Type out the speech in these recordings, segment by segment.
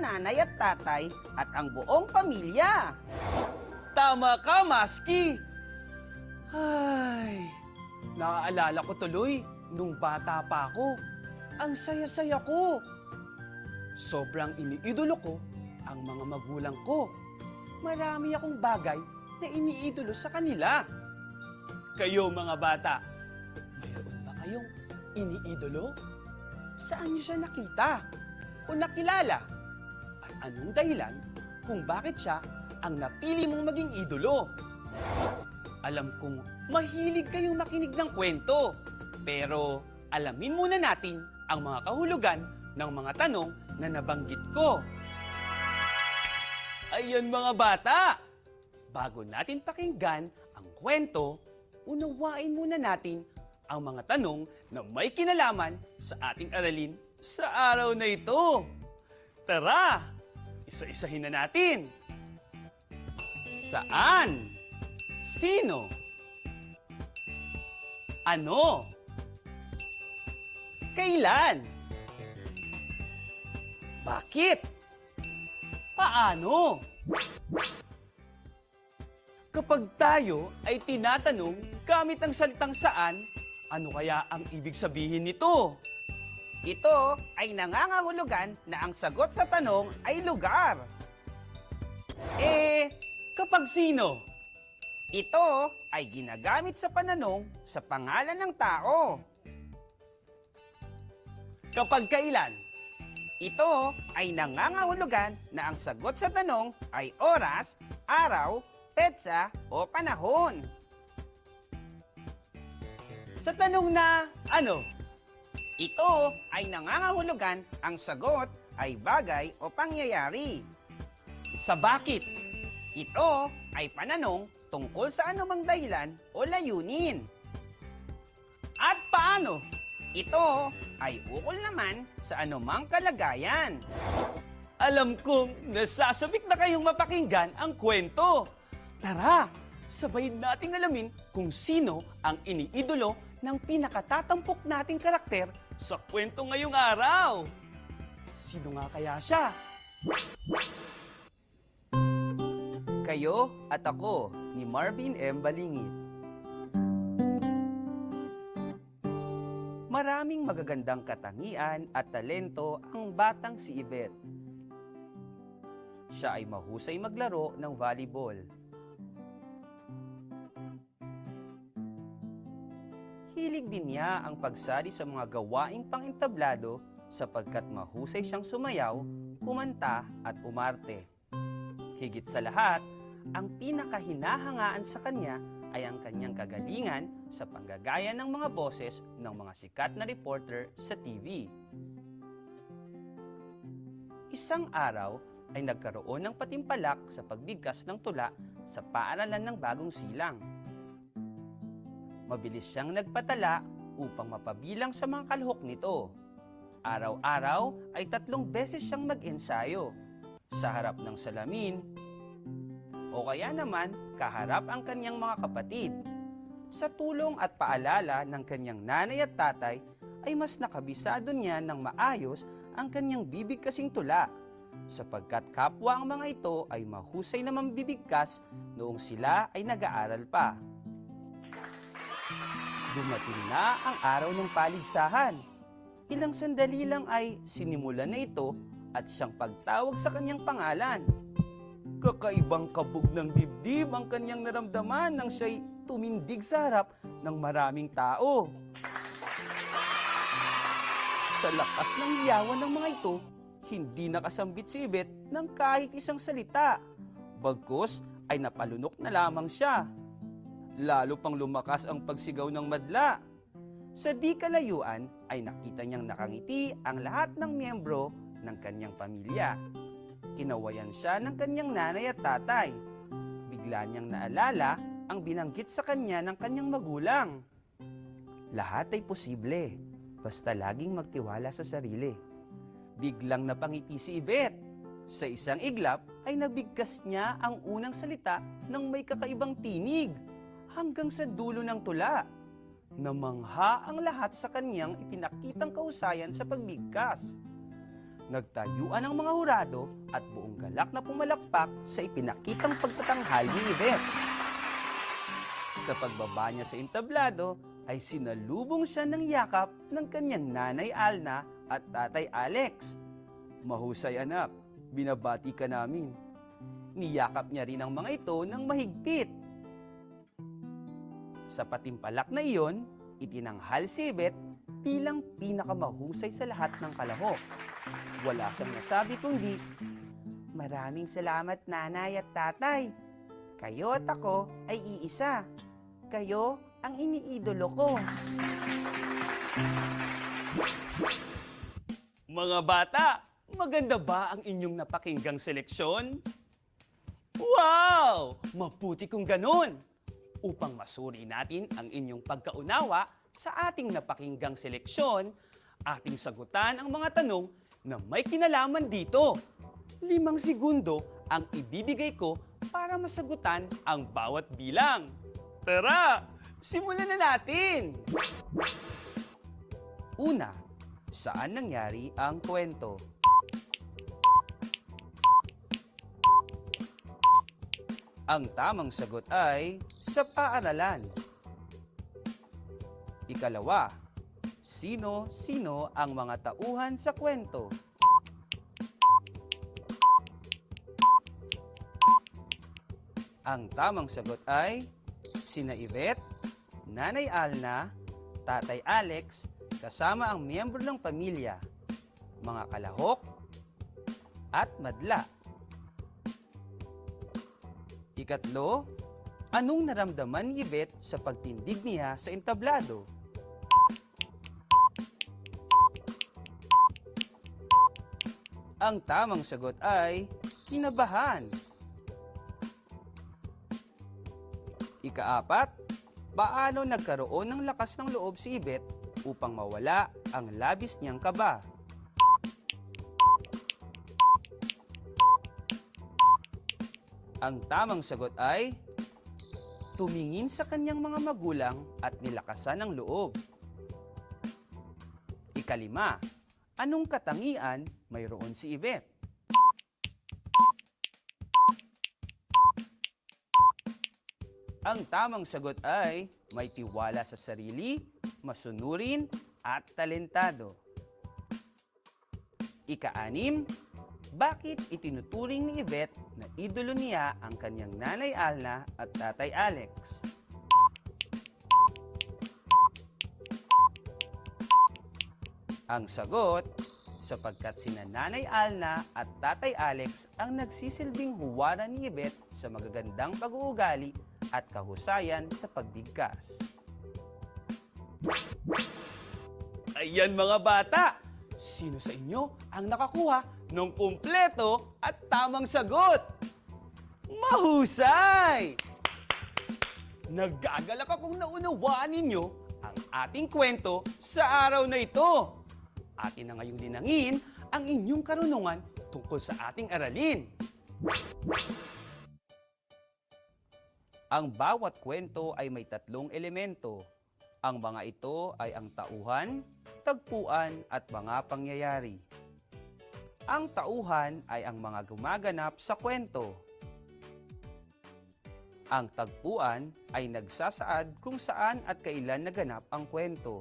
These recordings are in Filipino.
nanay at tatay at ang buong pamilya. Tama ka, Maski! Ay, naaalala ko tuloy nung bata pa ako. Ang saya-saya ko. Sobrang iniidolo ko ang mga magulang ko. Marami akong bagay na iniidolo sa kanila. Kayo mga bata, mayroon ba kayong iniidolo? Saan niyo siya nakita o nakilala? At anong dahilan kung bakit siya ang napili mong maging idolo? Alam kong mahilig kayong makinig ng kwento, pero alamin muna natin ang mga kahulugan ng mga tanong na nabanggit ko. Ayan mga bata! Bago natin pakinggan ang kwento, unawain muna natin ang mga tanong na may kinalaman sa ating aralin sa araw na ito. Tara! Isa-isahin na natin. Saan? Sino? Ano? Kailan? Bakit? Paano? Kapag tayo ay tinatanong gamit ang salitang saan, ano kaya ang ibig sabihin nito? Ito ay nangangahulugan na ang sagot sa tanong ay lugar. Kapag sino? Ito ay ginagamit sa pananong sa pangalan ng tao. Kapag kailan? Ito ay nangangahulugan na ang sagot sa tanong ay oras, araw, petsa o panahon. Sa tanong na ano? Ito ay nangangahulugan ang sagot ay bagay o pangyayari. Sa bakit? Ito ay pananong tungkol sa anumang dahilan o layunin. At paano? Ito ay ukol naman sa anumang kalagayan. Alam kong nasasabik na kayong mapakinggan ang kwento. Tara, sabayin nating alamin kung sino ang iniidolo ng pinakatatampok nating karakter sa kwento ngayong araw. Sino nga kaya siya? Kayo at ako ni Marvin M. Balingit. Maraming magagandang katangian at talento ang batang si Yvette. Siya ay mahusay maglaro ng volleyball. Hilig din niya ang pagsali sa mga gawaing pang-entablado sapagkat mahusay siyang sumayaw, kumanta at umarte. Higit sa lahat, ang pinakahinahangaan sa kanya ay ang kanyang kagalingan sa panggagaya ng mga boses ng mga sikat na reporter sa TV. Isang araw ay nagkaroon ng patimpalak sa pagbigkas ng tula sa paaralan ng Bagong Silang. Mabilis siyang nagpatala upang mapabilang sa mga kalahok nito. Araw-araw ay 3 beses siyang mag-ensayo sa harap ng salamin o kaya naman kaharap ang kanyang mga kapatid. Sa tulong at paalala ng kanyang nanay at tatay ay mas nakabisado niya ng maayos ang kanyang bibig kasing tula sapagkat kapwa ang mga ito ay mahusay na mambibigkas noong sila ay nag-aaral pa. Dumating na ang araw ng paligsahan. Ilang sandali lang ay sinimulan na ito at siyang pagtawag sa kanyang pangalan. Kakaibang kabog ng dibdib ang kanyang naramdaman nang siya'y tumindig sa harap ng maraming tao. Sa lakas ng liyawan ng mga ito, hindi nakasambit si Yvette ng kahit isang salita. Bagkus ay napalunok na lamang siya. Lalo pang lumakas ang pagsigaw ng madla. Sa di kalayuan ay nakita niyang nakangiti ang lahat ng miyembro ng kanyang pamilya. Kinawayan siya ng kanyang nanay at tatay. Bigla niyang naalala ang binanggit sa kanya ng kanyang magulang. Lahat ay posible, basta laging magtiwala sa sarili. Biglang napangiti si Yvette. Sa isang iglap ay nabigkas niya ang unang salita ng may kakaibang tinig hanggang sa dulo ng tula. Namangha ang lahat sa kanyang ipinakitang kahusayan sa pagbigkas. Nagtayuan ang mga hurado at buong galak na pumalakpak sa ipinakitang pagtatanghal ni Yvette. Sa pagbaba niya sa entablado ay sinalubong siya ng yakap ng kanyang nanay Alna at tatay Alex. "Mahusay anak, binabati ka namin." Niyakap niya rin ang mga ito ng mahigpit. Sa patimpalak na iyon, itinanghal si Yvette bilang pinakamahusay sa lahat ng kalahok. Wala siyang nasabi kundi, "Maraming salamat nanay at tatay. Kayo at ako ay iisa. Kayo ang iniidolo ko." Mga bata, maganda ba ang inyong napakinggang seleksyon? Wow! Mabuti kung ganun! Upang masuri natin ang inyong pagkaunawa sa ating napakinggang seleksyon, ating sagutan ang mga tanong na may kinalaman dito. 5 segundo ang ibibigay ko para masagutan ang bawat bilang. Tara, simulan na natin! Una, saan nangyari ang kwento? Ang tamang sagot ay sa paaralan. Ikalawa, sino-sino ang mga tauhan sa kwento? Ang tamang sagot ay sina Yvette, Nanay Alna, Tatay Alex, kasama ang miyembro ng pamilya, mga kalahok, at madla. Ikatlo, anong naramdaman ni Yvette sa pagtindig niya sa entablado? Ang tamang sagot ay kinabahan. Ikaapat, paano nagkaroon ng lakas ng loob si Yvette upang mawala ang labis niyang kaba? Ang tamang sagot ay tumingin sa kanyang mga magulang at nilakasan ang loob. Ikalima, anong katangian mayroon si Yvette? Ang tamang sagot ay may tiwala sa sarili, masunurin, at talentado. Ika-6, bakit itinuturing ni Yvette na idolo niya ang kanyang nanay Alna at tatay Alex? Ang sagot, sapagkat sina nanay Alna at tatay Alex ang nagsisilbing huwaran ni Yvette sa magagandang pag-uugali at kahusayan sa pagbigkas. Ayan mga bata! Sino sa inyo ang nakakuha ng kumpleto at tamang sagot? Mahusay! Nag-aagalak akong naunawaan ninyo ang ating kwento sa araw na ito. Atin na ngayong linangin ang inyong karunungan tungkol sa ating aralin. Ang bawat kwento ay may 3 elemento. Ang mga ito ay ang tauhan, tagpuan at mga pangyayari. Ang tauhan ay ang mga gumaganap sa kwento. Ang tagpuan ay nagsasaad kung saan at kailan naganap ang kwento.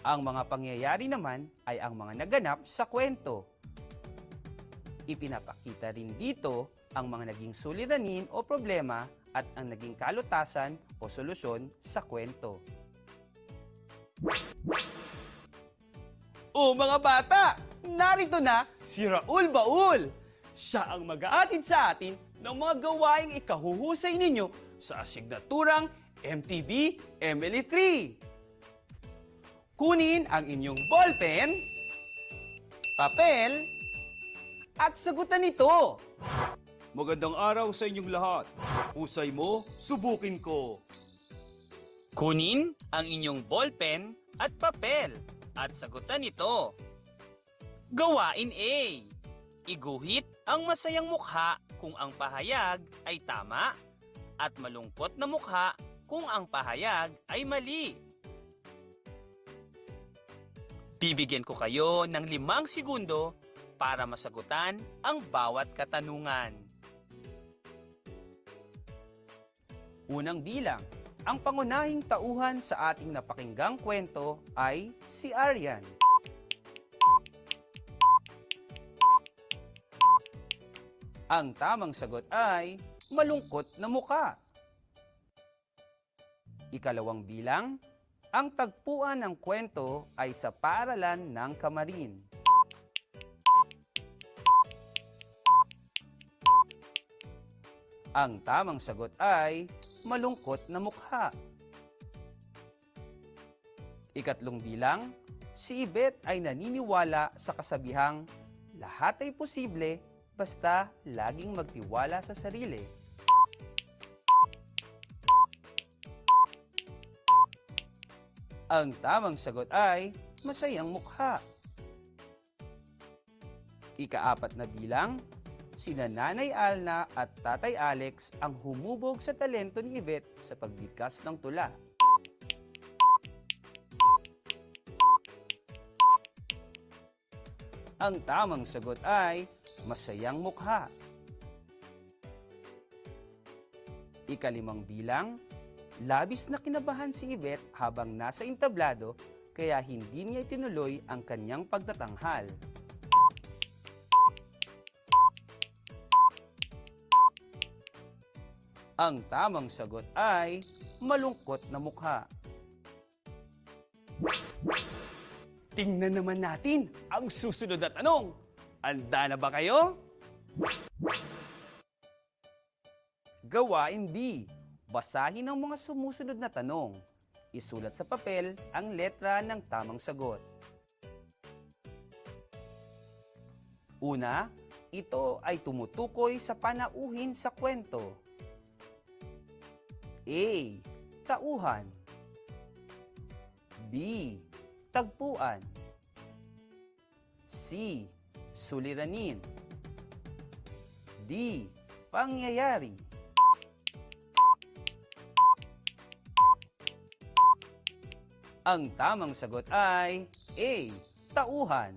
Ang mga pangyayari naman ay ang mga naganap sa kwento. Ipinapakita rin dito ang mga naging suliranin o problema at ang naging kalutasan o solusyon sa kwento. O mga bata, narito na si Raul Baul. Siya ang mag-aatid sa atin ng mga gawaing ikahuhusay ninyo sa asignaturang MTB MLE3. Kunin ang inyong ballpen, papel, at sagutan ito. Magandang araw sa inyong lahat. Husay mo, subukin ko. Kunin ang inyong ballpen at papel at sagutan ito. Gawain A. Iguhit ang masayang mukha kung ang pahayag ay tama at malungkot na mukha kung ang pahayag ay mali. Bibigyan ko kayo ng 5 segundo para masagutan ang bawat katanungan. Unang bilang, ang pangunahing tauhan sa ating napakinggang kwento ay si Aryan. Ang tamang sagot ay malungkot na muka. Ikalawang bilang, ang tagpuan ng kwento ay sa paaralan ng Kamarin. Ang tamang sagot ay malungkot na mukha. Ikatlong bilang, si Ibet ay naniniwala sa kasabihang lahat ay posible basta laging magtiwala sa sarili. Ang tamang sagot ay masayang mukha. Ika-4 na bilang, sina Nanay Alna at Tatay Alex ang humubog sa talento ni Yvette sa pagbigkas ng tula. Ang tamang sagot ay masayang mukha. Ika-5 bilang, labis na kinabahan si Yvette habang nasa entablado kaya hindi niya itinuloy ang kanyang pagtatanghal. Ang tamang sagot ay malungkot na mukha. Tingnan naman natin ang susunod na tanong. Handa na ba kayo? Gawain B. Basahin ang mga sumusunod na tanong. Isulat sa papel ang letra ng tamang sagot. Una, ito ay tumutukoy sa panauhin sa kwento. A. Tauhan. B. Tagpuan. C. Suliranin. D. Pangyayari. Ang tamang sagot ay A. Tauhan.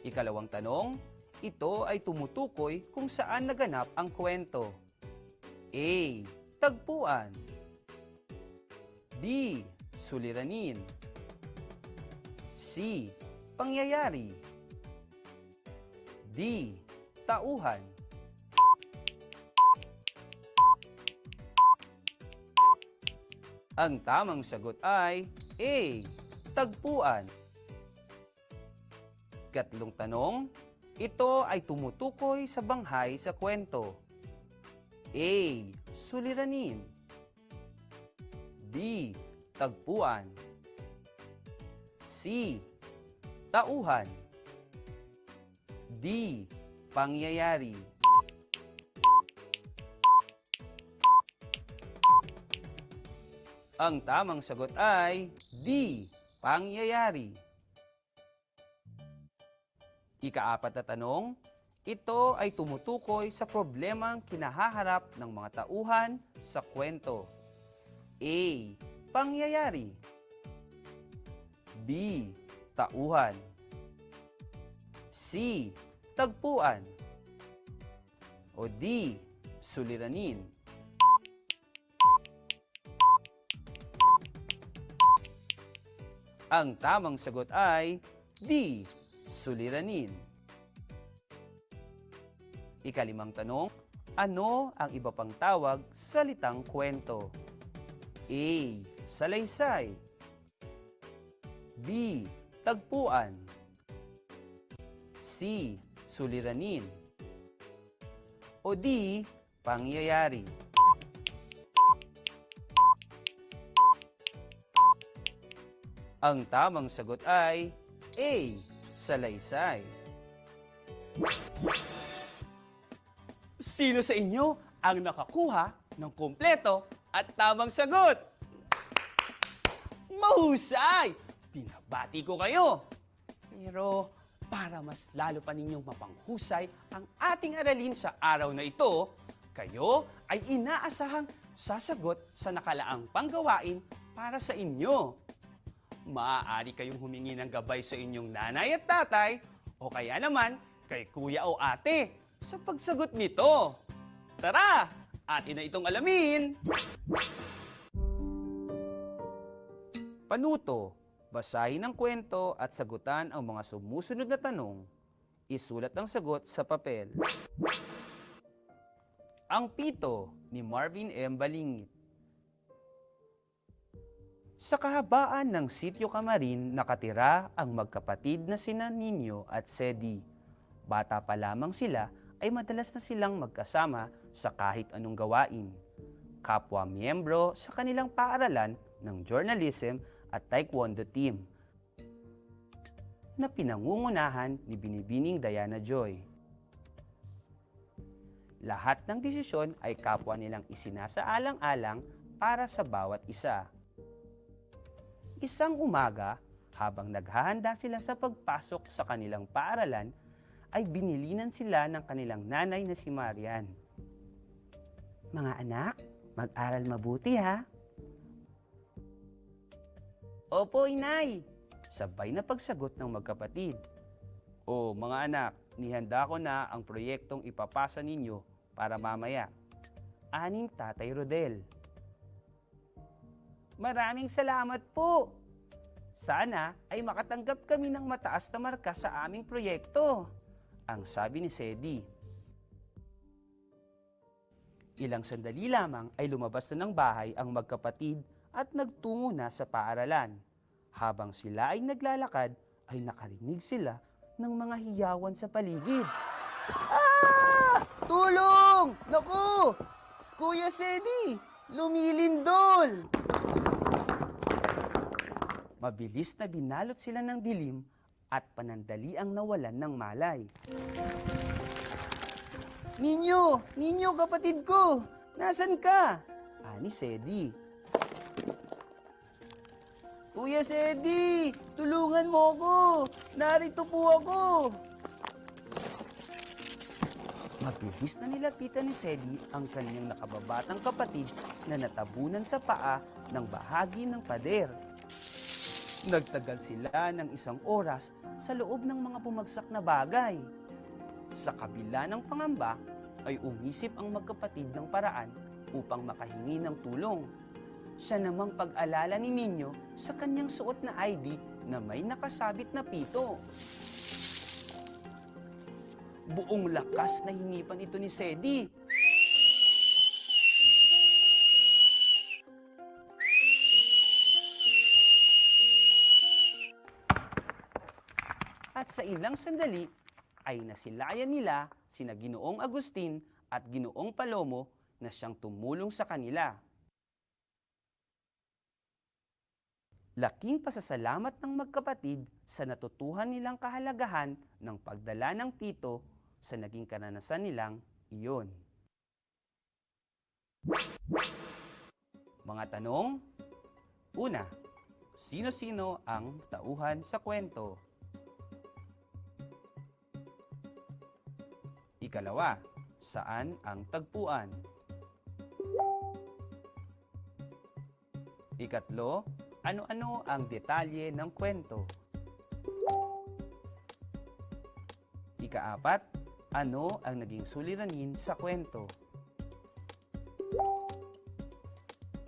Ikalawang tanong, ito ay tumutukoy kung saan naganap ang kwento. A. Tagpuan. B. Suliranin. C. Pangyayari. D. Tauhan. Ang tamang sagot ay A. Tagpuan. Ikatlong tanong, ito ay tumutukoy sa banghay sa kwento. A. Suliranin. B. Tagpuan. C. Tauhan. D. Pangyayari. Ang tamang sagot ay D. Pangyayari. Ika-4 na tanong, ito ay tumutukoy sa problemang kinahaharap ng mga tauhan sa kwento. A. Pangyayari. B. Tauhan. C. Tagpuan. O D. Suliranin. Ang tamang sagot ay D. Suliranin. Ika-5 tanong, ano ang iba pang tawag sa salitang kwento? A. Salaysay. B. Tagpuan. C. Suliranin. O D. Pangyayari. Ang tamang sagot ay A. Salaysay. Sino sa inyo ang nakakuha ng kumpleto at tamang sagot? Mahusay! Binabati ko kayo! Pero para mas lalo pa ninyong mapanghusay ang ating aralin sa araw na ito, kayo ay inaasahang sasagot sa nakalaang panggawain para sa inyo. maaari kayong humingi ng gabay sa inyong nanay at tatay o kaya naman kay kuya o ate sa pagsagot nito. Tara, atin na itong alamin! Panuto, basahin ang kwento at sagutan ang mga sumusunod na tanong. Isulat ang sagot sa papel. Ang Pito ni Marvin M. Balingit. Sa kahabaan ng Sitio Camarin nakatira ang magkapatid na sina Nino at Sedi. Bata pa lamang sila ay madalas na silang magkasama sa kahit anong gawain. Kapwa miyembro sa kanilang paaralan ng journalism at taekwondo team na pinangungunahan ni Binibining Diana Joy. Lahat ng desisyon ay kapwa nilang isinasaalang-alang para sa bawat isa. Isang umaga, habang naghahanda sila sa pagpasok sa kanilang paaralan, ay binilinan sila ng kanilang nanay na si Marian. Mga anak, mag-aral mabuti ha. Opo, inay! Sabay na pagsagot ng magkapatid. O mga anak, nihanda ko na ang proyektong ipapasa ninyo para mamaya. Aning Tatay Rodel. Maraming salamat po! Sana ay makatanggap kami ng mataas na marka sa aming proyekto, ang sabi ni Sedi. Ilang sandali lamang ay lumabas na ng bahay ang magkapatid at nagtungo na sa paaralan. Habang sila ay naglalakad, ay nakarinig sila ng mga hiyawan sa paligid. Ah! Tulong! Naku! Kuya Sedi! Lumilindol! Mabilis na binalot sila ng dilim at panandaliang nawalan ng malay. Ninyo! Ninyo, kapatid ko! Nasaan ka? Ani Sedi. Kuya Sedi! Tulungan mo ko! Narito po ako! Mabilis na nilapitan ni Sedi ang kanyang nakababatang kapatid na natabunan sa paa ng bahagi ng pader. Nagtagal sila ng 1 oras sa loob ng mga bumagsak na bagay. Sa kabila ng pangamba, ay umisip ang magkapatid ng paraan upang makahingi ng tulong. Siya namang pag-alala ni Nino sa kanyang suot na ID na may nakasabit na pito. Buong lakas na hinipan ito ni Sedi. At sa ilang sandali ay nasilayan nila sina Ginoong Agustin at Ginoong Palomo na siyang tumulong sa kanila. Laking pasasalamat ng magkapatid sa natutuhan nilang kahalagahan ng pagdala ng pito sa naging karanasan nilang iyon. Mga tanong. Una, sino-sino ang tauhan sa kwento? Ikalawa, saan ang tagpuan? Ikatlo, ano-ano ang detalye ng kwento? Ikaapat, ano ang naging suliranin sa kwento?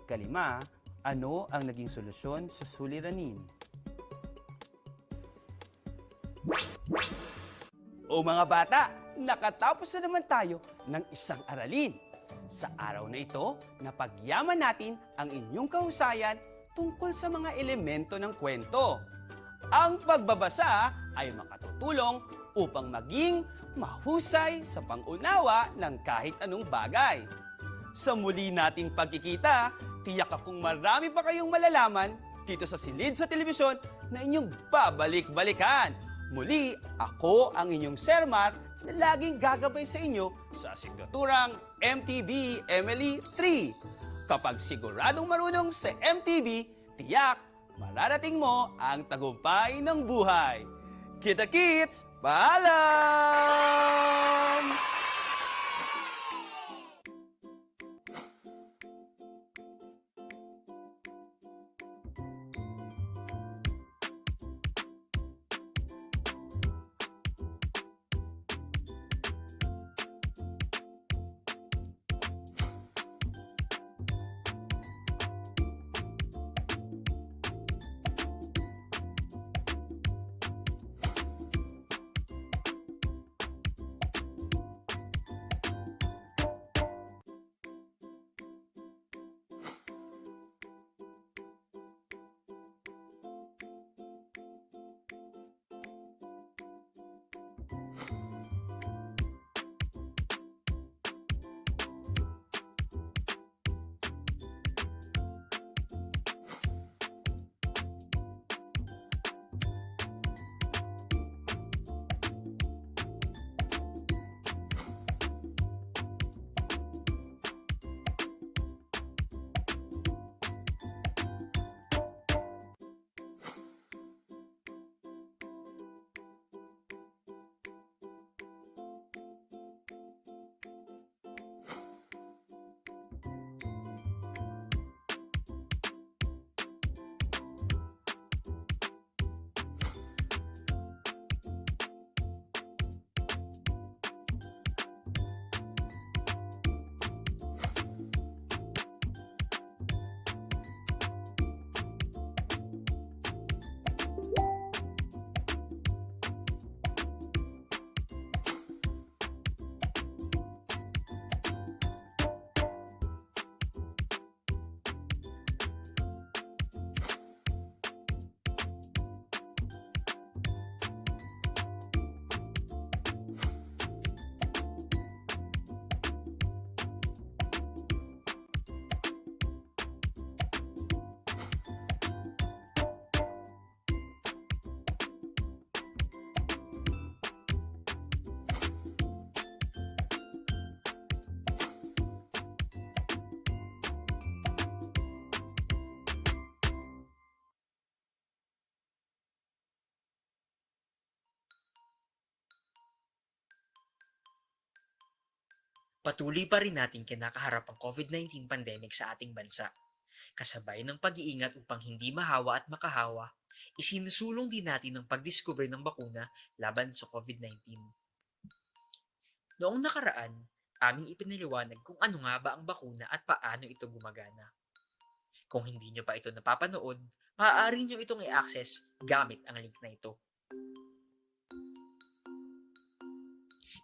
Ikalima, ano ang naging solusyon sa suliranin? O mga bata, nakatapos na naman tayo ng isang aralin. Sa araw na ito, napagyaman natin ang inyong kahusayan tungkol sa mga elemento ng kwento. Ang pagbabasa ay makatutulong upang maging mahusay sa pangunawa ng kahit anong bagay. Sa muli nating pagkikita, tiyak akong marami pa kayong malalaman dito sa silid sa telebisyon na inyong babalik-balikan. Muli, ako ang inyong Sir Mar na laging gagabay sa inyo sa asignaturang MTB MLE 3. Kapag siguradong marunong sa MTB, tiyak, mararating mo ang tagumpay ng buhay. Kita-kits! Paalam! Patuloy pa rin natin kinakaharap ang COVID-19 pandemic sa ating bansa. Kasabay ng pag-iingat upang hindi mahawa at makahawa, isinusulong din natin ang pagdiskubre ng bakuna laban sa COVID-19. Noong nakaraan, aming ipinaliwanag kung ano nga ba ang bakuna at paano ito gumagana. Kung hindi nyo pa ito napapanood, maaari nyo itong i-access gamit ang link na ito.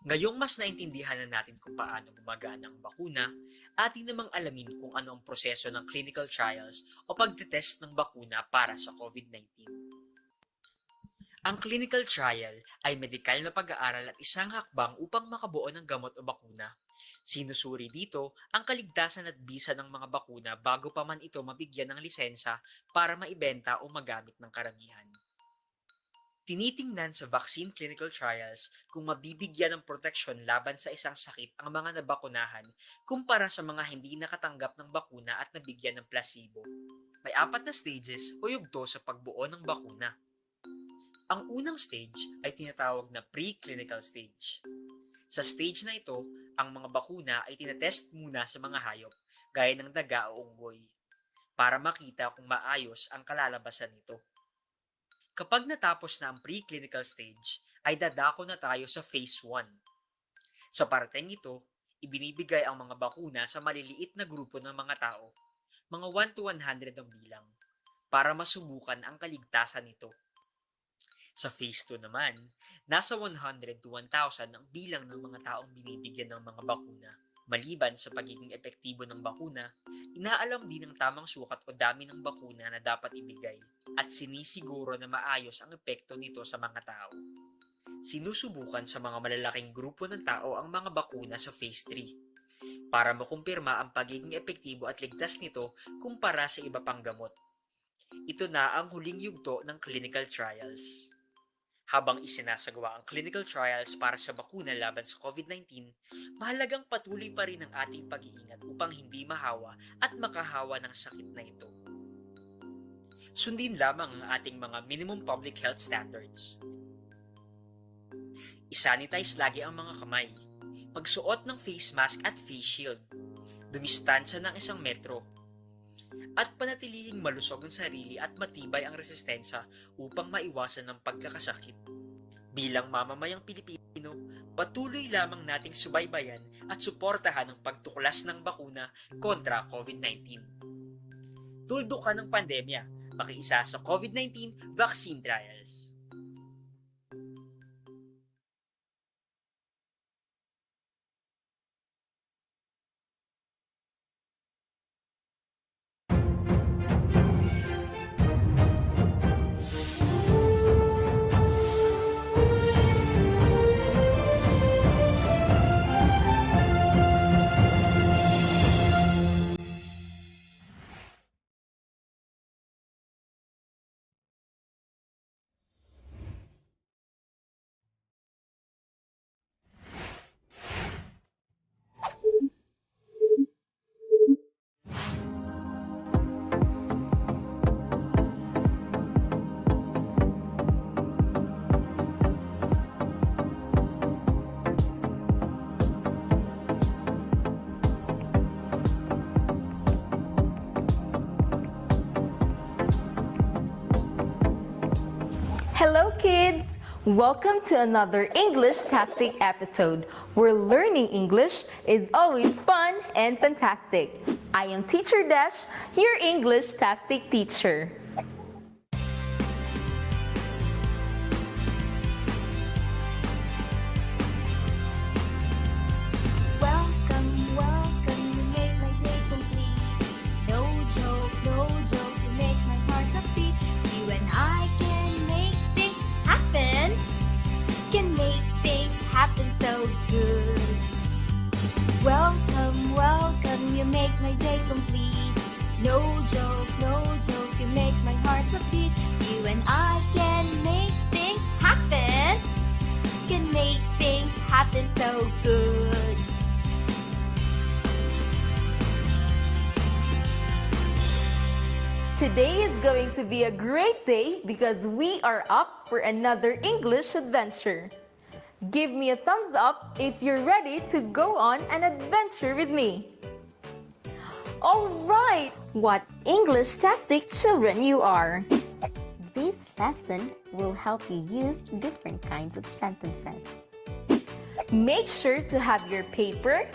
Ngayong mas naintindihan na natin kung paano gumagana ang bakuna, atin namang alamin kung ano ang proseso ng clinical trials o pagtetest ng bakuna para sa COVID-19. Ang clinical trial ay medikal na pag-aaral at isang hakbang upang makabuo ng gamot o bakuna. Sinusuri dito ang kaligtasan at bisa ng mga bakuna bago pa man ito mabigyan ng lisensya para maibenta o magamit ng karamihan. Tinitingnan sa vaccine clinical trials kung mabibigyan ng proteksyon laban sa isang sakit ang mga nabakunahan kumpara sa mga hindi nakatanggap ng bakuna at nabigyan ng placebo. May 4 na stages o yugto sa pagbuo ng bakuna. Ang unang stage ay tinatawag na pre-clinical stage. Sa stage na ito, ang mga bakuna ay tinetest muna sa mga hayop, gaya ng daga o unggoy, para makita kung maayos ang kalalabasan nito. Kapag natapos na ang pre-clinical stage, ay dadako na tayo sa phase 1. Sa parteng ito, ibinibigay ang mga bakuna sa maliliit na grupo ng mga tao, mga 1 to 100 ang bilang, para masubukan ang kaligtasan nito. Sa phase 2 naman, nasa 100 to 1,000 ang bilang ng mga taong binibigyan ng mga bakuna. Maliban sa pagiging epektibo ng bakuna, inaalam din ang tamang sukat o dami ng bakuna na dapat ibigay at sinisiguro na maayos ang epekto nito sa mga tao. Sinusubukan sa mga malalaking grupo ng tao ang mga bakuna sa phase 3 para makumpirma ang pagiging epektibo at ligtas nito kumpara sa iba pang gamot. Ito na ang huling yugto ng clinical trials. Habang isinasagawa ang clinical trials para sa bakuna laban sa COVID-19, mahalagang patuloy pa rin ang ating pag-iingat upang hindi mahawa at makahawa ng sakit na ito. Sundin lamang ang ating mga minimum public health standards. Isanitize lagi ang mga kamay. Pagsuot ng face mask at face shield. Dumistansya ng 1 metro. At panatilihing malusog ang sarili at matibay ang resistensya upang maiwasan ng pagkakasakit. Bilang mamamayang Pilipino, patuloy lamang nating subaybayan at suportahan ang pagtuklas ng bakuna kontra COVID-19. Tuldukan ng pandemya, makiisa sa COVID-19 vaccine trials. Hello kids! Welcome to another English-tastic episode where learning English is always fun and fantastic. I am Teacher Dash, your English-tastic teacher. Welcome, welcome, you make my day complete. No joke, you make my heart upbeat. You and I can make things happen. Can make things happen so good. Welcome, welcome, you make my day complete. No joke, you make my heart upbeat. You and I can make things happen. Can make things happen so good. Today is going to be a great day because we are up for another English adventure. Give me a thumbs up if you're ready to go on an adventure with me. Alright! What English-tastic children you are! This lesson will help you use different kinds of sentences. Make sure to have your paper,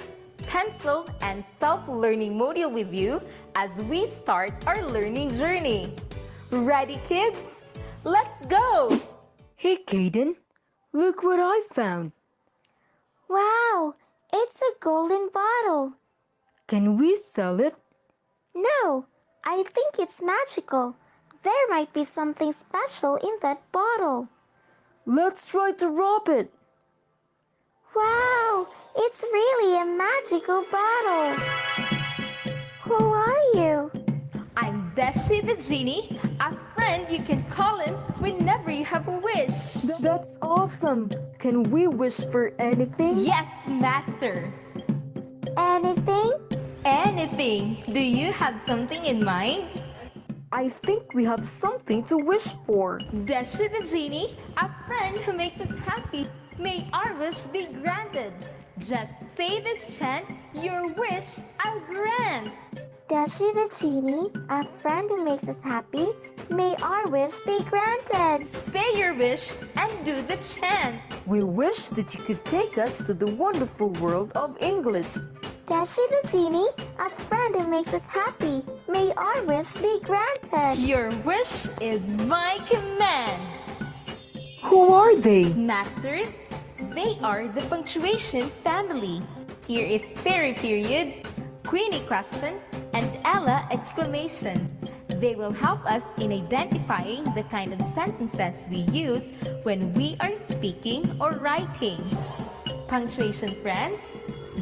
pencil, and self-learning module with you as we start our learning journey. Ready, kids? Let's go! Hey, Kaden, look what I found. Wow, it's a golden bottle. Can we sell it? No, I think it's magical. There might be something special in that bottle. Let's try to rob it. Wow, it's really a magical bottle. Who are you? I'm Dashi the Genie, a friend you can call him whenever you have a wish. That's awesome. Can we wish for anything? Yes, Master. Anything? Anything. Do you have something in mind? I think we have something to wish for. Dashi the Genie, a friend who makes us happy. May our wish be granted. Just say this chant, your wish I'll grant. Dashi the Genie, a friend who makes us happy. May our wish be granted. Say your wish and do the chant. We wish that you could take us to the wonderful world of English. Dashi the Genie, a friend who makes us happy. May our wish be granted. Your wish is my command. Who are they? Masters, they are the punctuation family. Here is Perry period, Queenie question, and Ella exclamation. They will help us in identifying the kind of sentences we use when we are speaking or writing. Punctuation friends,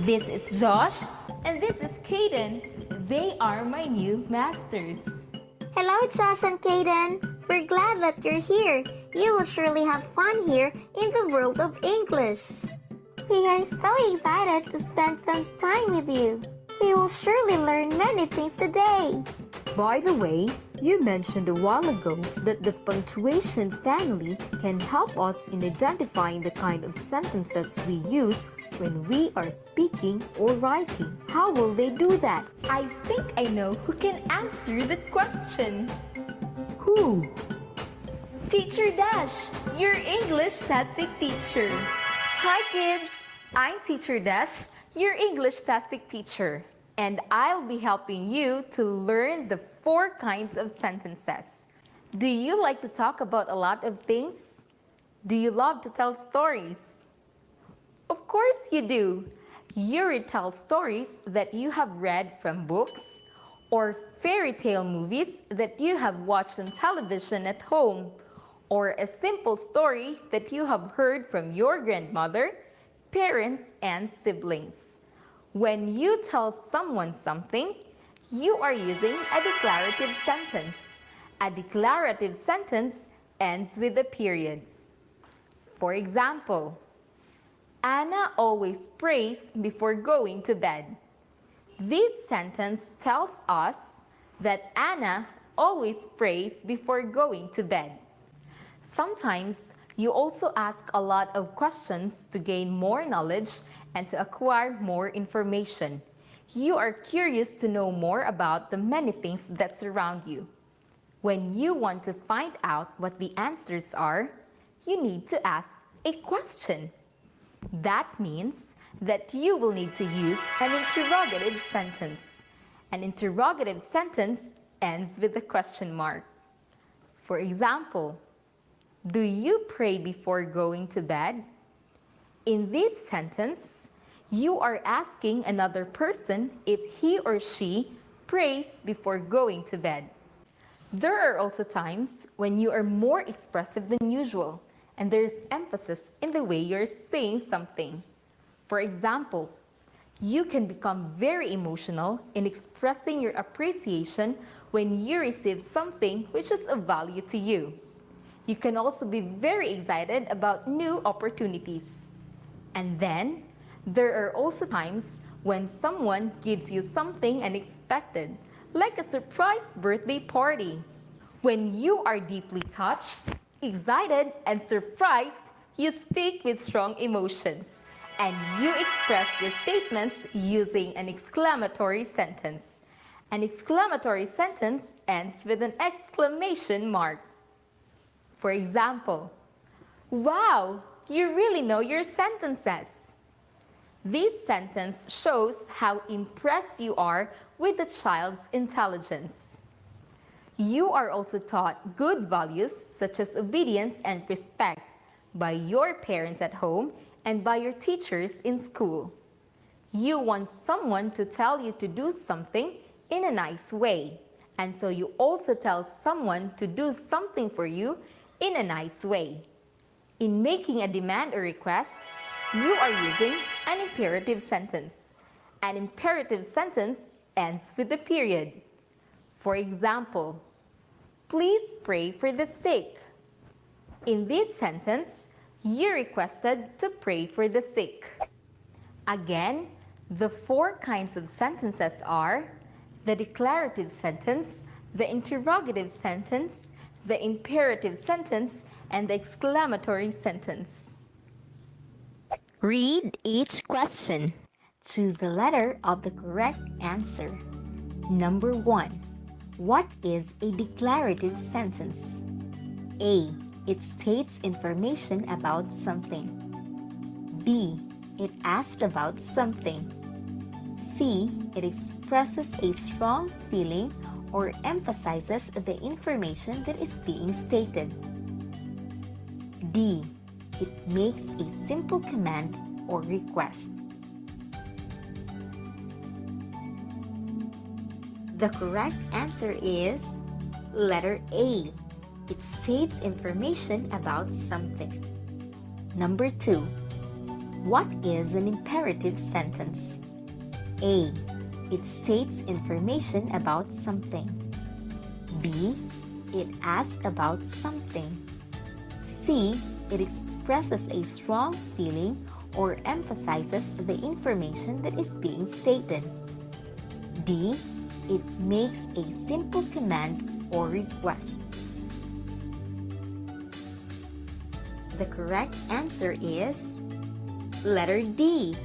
this is Josh and this is Kaden. They are my new masters. Hello, Josh and Kaden. We're glad that you're here. You will surely have fun here in the world of English. We are so excited to spend some time with you. We will surely learn many things today. By the way, you mentioned a while ago that the punctuation family can help us in identifying the kind of sentences we use when we are speaking or writing. How will they do that? I think I know who can answer that question. Who? Teacher Dash, your English-tastic teacher. Hi kids, I'm Teacher Dash, your English-tastic teacher. And I'll be helping you to learn the 4 kinds of sentences. Do you like to talk about a lot of things? Do you love to tell stories? Of course you do. You retell stories that you have read from books or fairy tale movies that you have watched on television at home, or a simple story that you have heard from your grandmother, parents, and siblings. When you tell someone something, you are using a declarative sentence. A declarative sentence ends with a period. For example, Anna always prays before going to bed. This sentence tells us that Anna always prays before going to bed. Sometimes you also ask a lot of questions to gain more knowledge and to acquire more information. You are curious to know more about the many things that surround you. When you want to find out what the answers are, you need to ask a question. That means that you will need to use an interrogative sentence. An interrogative sentence ends with a question mark. For example, do you pray before going to bed? In this sentence, you are asking another person if he or she prays before going to bed. There are also times when you are more expressive than usual, and there's emphasis in the way you're saying something. For example, you can become very emotional in expressing your appreciation when you receive something which is of value to you. You can also be very excited about new opportunities. And then, there are also times when someone gives you something unexpected, like a surprise birthday party. When you are deeply touched, excited, and surprised, you speak with strong emotions, and you express the statements using an exclamatory sentence. An exclamatory sentence ends with an exclamation mark. For example, wow, you really know your sentences. This sentence shows how impressed you are with the child's intelligence. You are also taught good values such as obedience and respect by your parents at home and by your teachers in school. You want someone to tell you to do something in a nice way, and so you also tell someone to do something for you in a nice way. In making a demand or request, you are using an imperative sentence. An imperative sentence ends with a period. For example, please pray for the sick. In this sentence, you requested to pray for the sick. Again, the four kinds of sentences are the declarative sentence, the interrogative sentence, the imperative sentence, and the exclamatory sentence. Read each question. Choose the letter of the correct answer. Number 1. What is a declarative sentence? A. It states information about something. B. It asks about something. C. It expresses a strong feeling or emphasizes the information that is being stated. D. It makes a simple command or request. The correct answer is letter A. It states information about something. Number 2. What is an imperative sentence? A. It states information about something. B. It asks about something. C. It expresses a strong feeling or emphasizes the information that is being stated. D. It makes a simple command or request. The correct answer is letter D.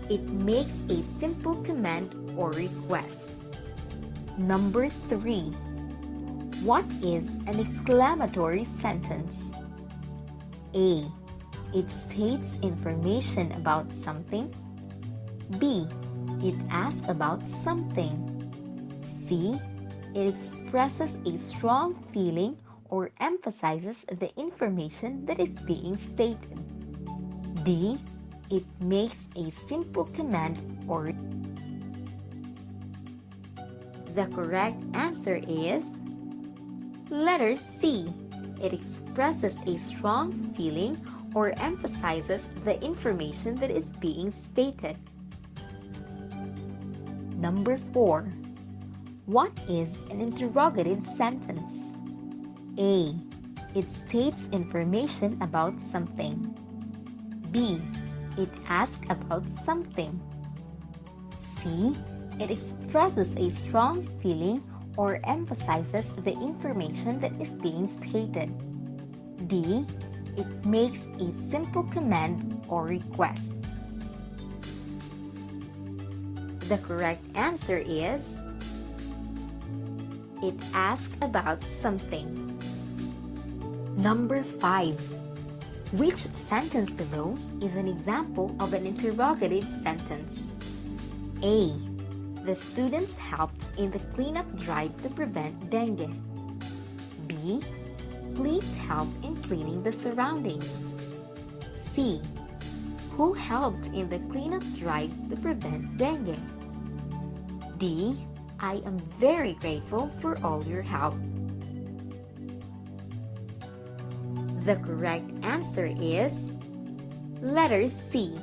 It makes a simple command or request. Number 3. What is an exclamatory sentence? A. It states information about something. B. It asks about something. C. It expresses a strong feeling or emphasizes the information that is being stated. D. It makes a simple command or The correct answer is letter C. It expresses a strong feeling or emphasizes the information that is being stated. Number 4. What is an interrogative sentence? A. It states information about something. B. It asks about something. C. It expresses a strong feeling or emphasizes the information that is being stated. D. It makes a simple command or request. The correct answer is it asks about something. Number 5. Which sentence below is an example of an interrogative sentence? A. The students helped in the cleanup drive to prevent dengue. B. Please help in cleaning the surroundings. C. Who helped in the cleanup drive to prevent dengue? D. I am very grateful for all your help. The correct answer is letter C.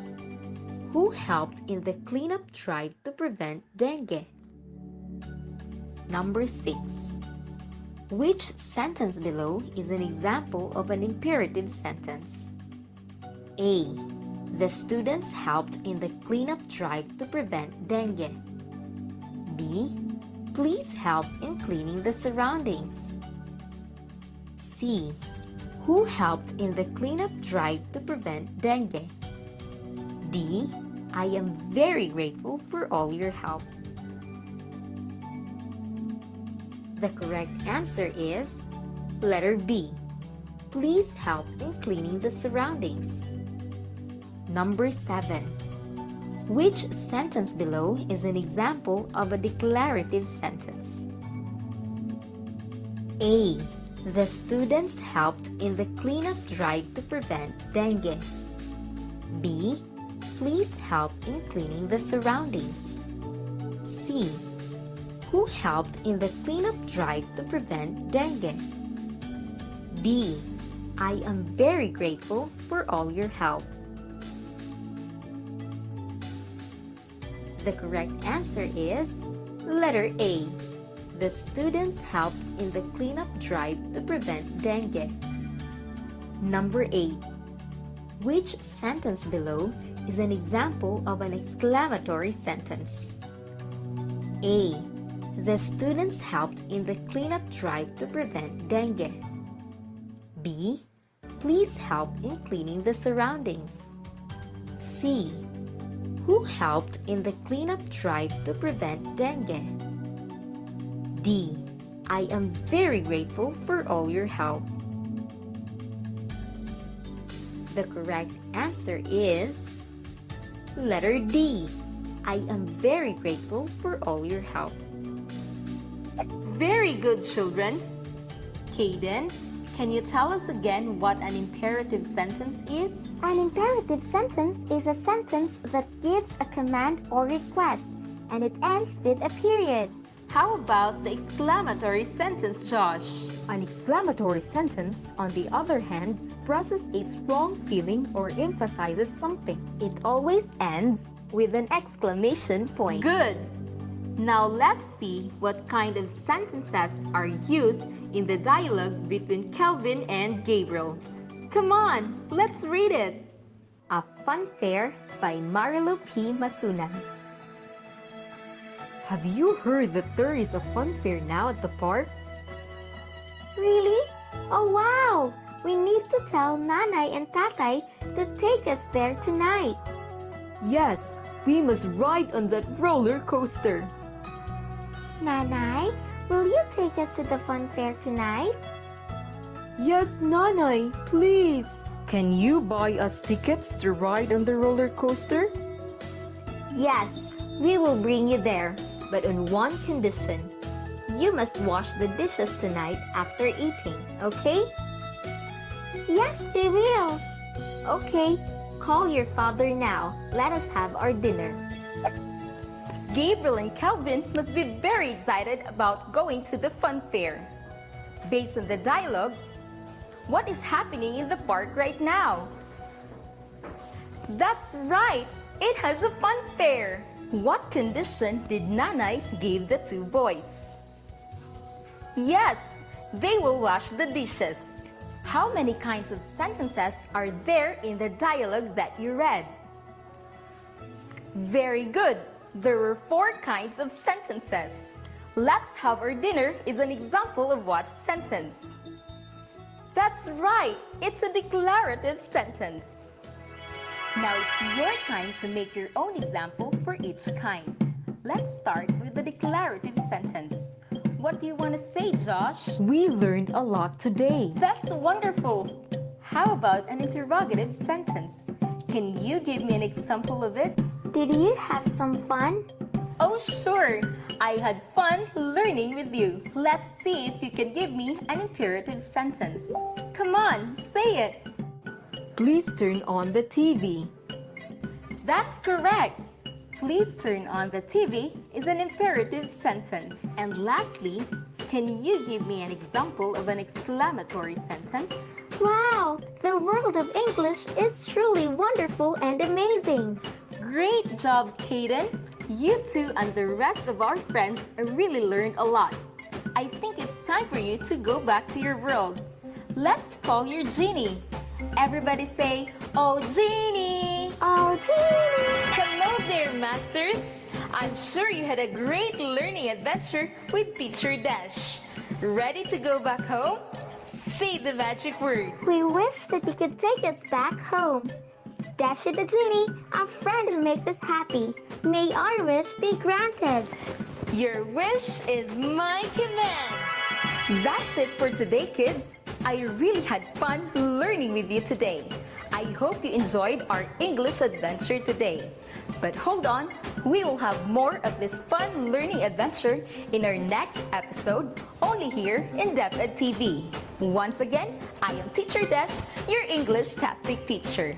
Who helped in the cleanup drive to prevent dengue? Number 6. Which sentence below is an example of an imperative sentence? A. The students helped in the cleanup drive to prevent dengue. B. Please help in cleaning the surroundings. C. Who helped in the cleanup drive to prevent dengue? D. I am very grateful for all your help. The correct answer is letter B. Please help in cleaning the surroundings. Number 7. Which sentence below is an example of a declarative sentence? A. The students helped in the cleanup drive to prevent dengue. B. Please help in cleaning the surroundings. C. Who helped in the cleanup drive to prevent dengue? D. I am very grateful for all your help. The correct answer is letter A. The students helped in the cleanup drive to prevent dengue. Number 8. Which sentence below is an example of an exclamatory sentence? A. The students helped in the cleanup drive to prevent dengue. B. Please help in cleaning the surroundings. C. Who helped in the cleanup drive to prevent dengue? D. I am very grateful for all your help. The correct answer is letter D. I am very grateful for all your help. Very good, children. Caden, can you tell us again what an imperative sentence is? An imperative sentence is a sentence that gives a command or request, and it ends with a period. How about the exclamatory sentence, Josh? An exclamatory sentence, on the other hand, expresses a strong feeling or emphasizes something. It always ends with an exclamation point. Good. Now let's see what kind of sentences are used in the dialogue between Kelvin and Gabriel. Come on, let's read it. A Fun Fair by Marilu P. Masunan. Have you heard that there is a fun fair now at the park? Really? Oh wow! We need to tell Nanay and Tatay to take us there tonight. Yes, we must ride on that roller coaster. Nanay, will you take us to the fun fair tonight? Yes, Nanay, please. Can you buy us tickets to ride on the roller coaster? Yes, we will bring you there. But on one condition. You must wash the dishes tonight after eating, okay? Yes, we will. Okay, call your father now. Let us have our dinner. Gabriel and Kelvin must be very excited about going to the fun fair. Based on the dialogue, what is happening in the park right now? That's right! It has a fun fair! What condition did Nanay give the two boys? Yes, they will wash the dishes. How many kinds of sentences are there in the dialogue that you read? Very good! There were 4 kinds of sentences. Let's have our dinner is an example of what sentence? That's right! It's a declarative sentence. Now it's your time to make your own example for each kind. Let's start with the declarative sentence. What do you want to say, Josh? We learned a lot today. That's wonderful! How about an interrogative sentence? Can you give me an example of it? Did you have some fun? Oh, sure! I had fun learning with you. Let's see if you can give me an imperative sentence. Come on, say it! Please turn on the TV. That's correct! Please turn on the TV is an imperative sentence. And lastly, can you give me an example of an exclamatory sentence? Wow! The world of English is truly wonderful and amazing. Great job, Caden! You two and the rest of our friends really learned a lot. I think it's time for you to go back to your world. Let's call your genie. Everybody say, "Oh, Genie!" Oh, Genie! Hello there, masters! I'm sure you had a great learning adventure with Teacher Dash. Ready to go back home? Say the magic word. We wish that you could take us back home. Dashi the genie, a friend who makes us happy. May our wish be granted. Your wish is my command. That's it for today, kids. I really had fun learning with you today. I hope you enjoyed our English adventure today. But hold on, we will have more of this fun learning adventure in our next episode, only here in DEPED TV. Once again, I am Teacher Dash, your English-tastic teacher.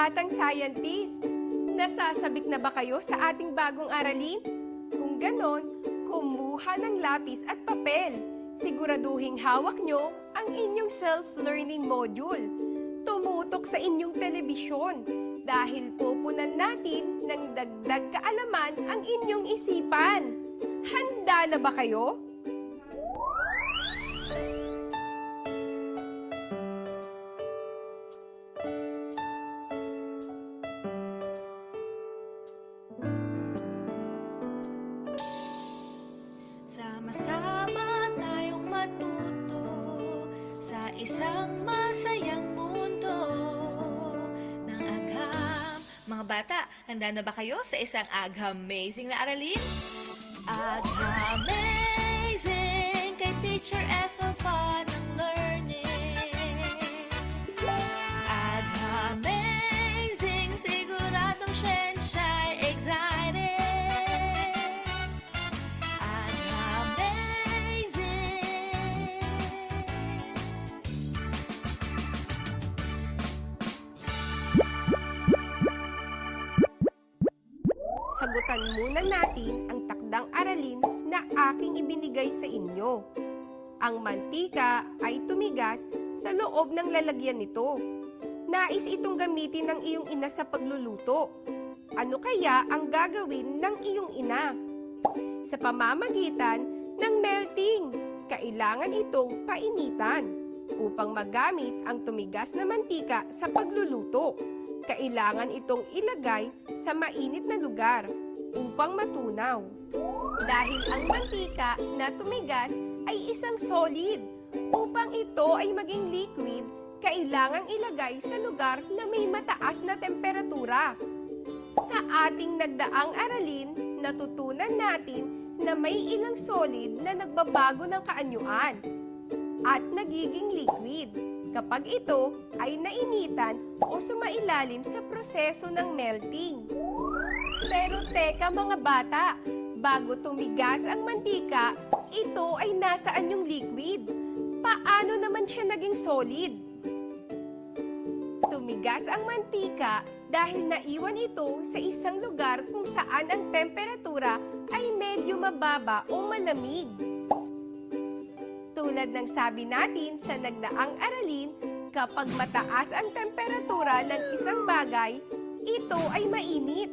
batang scientist. Nasasabik na ba kayo sa ating bagong aralin? Kung ganon, kumuha ng lapis at papel. Siguraduhing hawak nyo ang inyong self-learning module. Tumutok sa inyong telebisyon dahil pupunan natin ng dagdag kaalaman ang inyong isipan. Handa na ba kayo? Sama-sama tayong matuto sa isang masayang mundo ng agham. Mga bata, handa na ba kayo sa isang agham-amazing na aralin? Agham-amazing kay Teacher Ethel fun ng learning. Agham-amazing, siguradong siya'y excited. Sagutan muna natin ang takdang aralin na aking ibinigay sa inyo. Ang mantika ay tumigas sa loob ng lalagyan nito. Nais itong gamitin ng iyong ina sa pagluluto. Ano kaya ang gagawin ng iyong ina? Sa pamamagitan ng melting, kailangan itong painitan. Upang magamit ang tumigas na mantika sa pagluluto, kailangan itong ilagay sa mainit na lugar upang matunaw. Dahil ang mantika na tumigas ay isang solid, upang ito ay maging liquid, kailangang ilagay sa lugar na may mataas na temperatura. Sa ating nagdaang aralin, natutunan natin na may ilang solid na nagbabago ng kaanyuan at nagiging liquid kapag ito ay nainitan o sumailalim sa proseso ng melting. Pero teka mga bata, bago tumigas ang mantika, ito ay nasaan yung liquid? Paano naman siya naging solid? Tumigas ang mantika dahil naiwan ito sa isang lugar kung saan ang temperatura ay medyo mababa o malamig. Tulad ng sabi natin sa nagdaang aralin, kapag mataas ang temperatura ng isang bagay, ito ay mainit.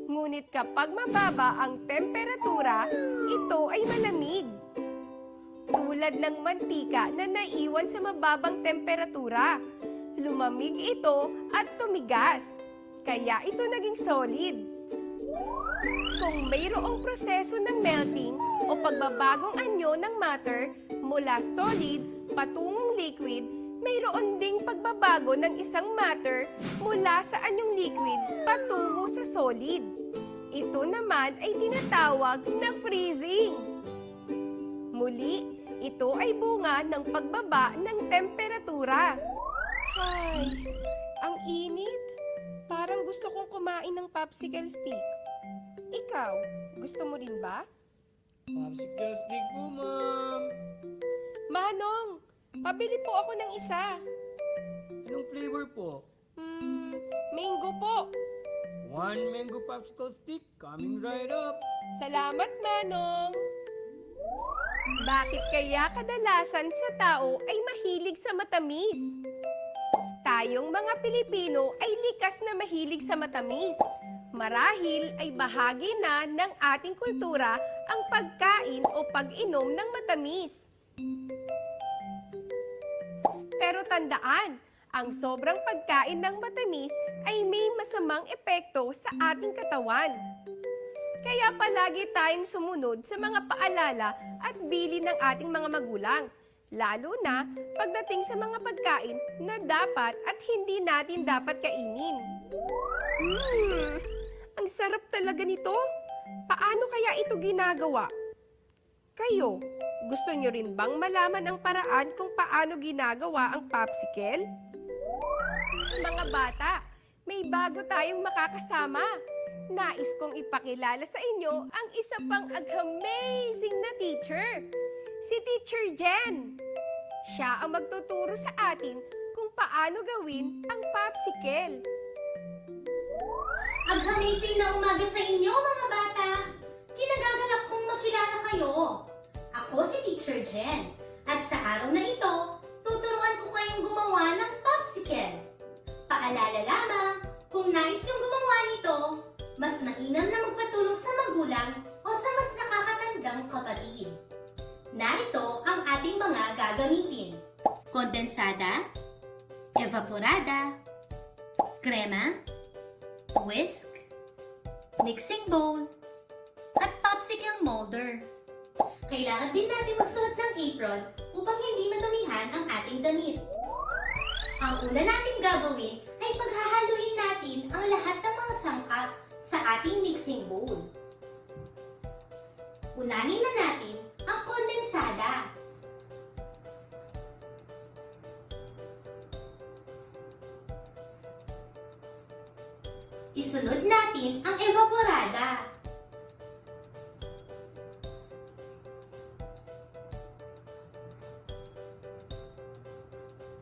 Ngunit kapag mababa ang temperatura, ito ay malamig. Tulad ng mantika na naiwan sa mababang temperatura, lumamig ito at tumigas. Kaya ito naging solid. Kung mayroong proseso ng melting o pagbabagong anyo ng matter mula solid patungong liquid, mayroon ding pagbabago ng isang matter mula sa anyong liquid patungo sa solid. Ito naman ay tinatawag na freezing. Muli, ito ay bunga ng pagbaba ng temperatura. Hay, ang init. Parang gusto kong kumain ng popsicle stick. Ikaw, gusto mo rin ba? Popsicle stick po, ma'am. Manong, pabili po ako ng isa. Anong flavor po? Mango po. 1 mango popsicle stick coming right up. Salamat, Manong. Bakit kaya kadalasan sa tao ay mahilig sa matamis? Tayong mga Pilipino ay likas na mahilig sa matamis. Marahil ay bahagi na ng ating kultura ang pagkain o pag-inom ng matamis. Pero tandaan, ang sobrang pagkain ng matamis ay may masamang epekto sa ating katawan. Kaya palagi tayong sumunod sa mga paalala at bilin ng ating mga magulang, lalo na pagdating sa mga pagkain na dapat at hindi natin dapat kainin. Ang sarap talaga nito. Paano kaya ito ginagawa? Kayo, gusto nyo rin bang malaman ang paraan kung paano ginagawa ang popsicle? Mga bata, may bago tayong makakasama. Nais kong ipakilala sa inyo ang isa pang amazing na teacher, si Teacher Jen. Siya ang magtuturo sa atin kung paano gawin ang popsicle. Amazing na umaga sa inyo, mga bata! Kinagagalak kong makilala kayo. Ako si Teacher Jen. At sa araw na ito, tuturuan ko kayong gumawa ng popsicle. Paalala lamang, kung nais niyong gumawa nito, mas mainam na magpatulong sa magulang o sa mas nakakatandang kapatid. Narito ang ating mga gagamitin. Kondensada, evaporada, krema, whisk, mixing bowl, at popsicle molder. Kailangan din natin magsuot ng apron upang hindi madumihan ang ating damit. Ang una nating gagawin ay paghahaluin natin ang lahat ng mga sangkap sa ating mixing bowl. Unahin na natin ang kondensada. Isunod natin ang evaporada.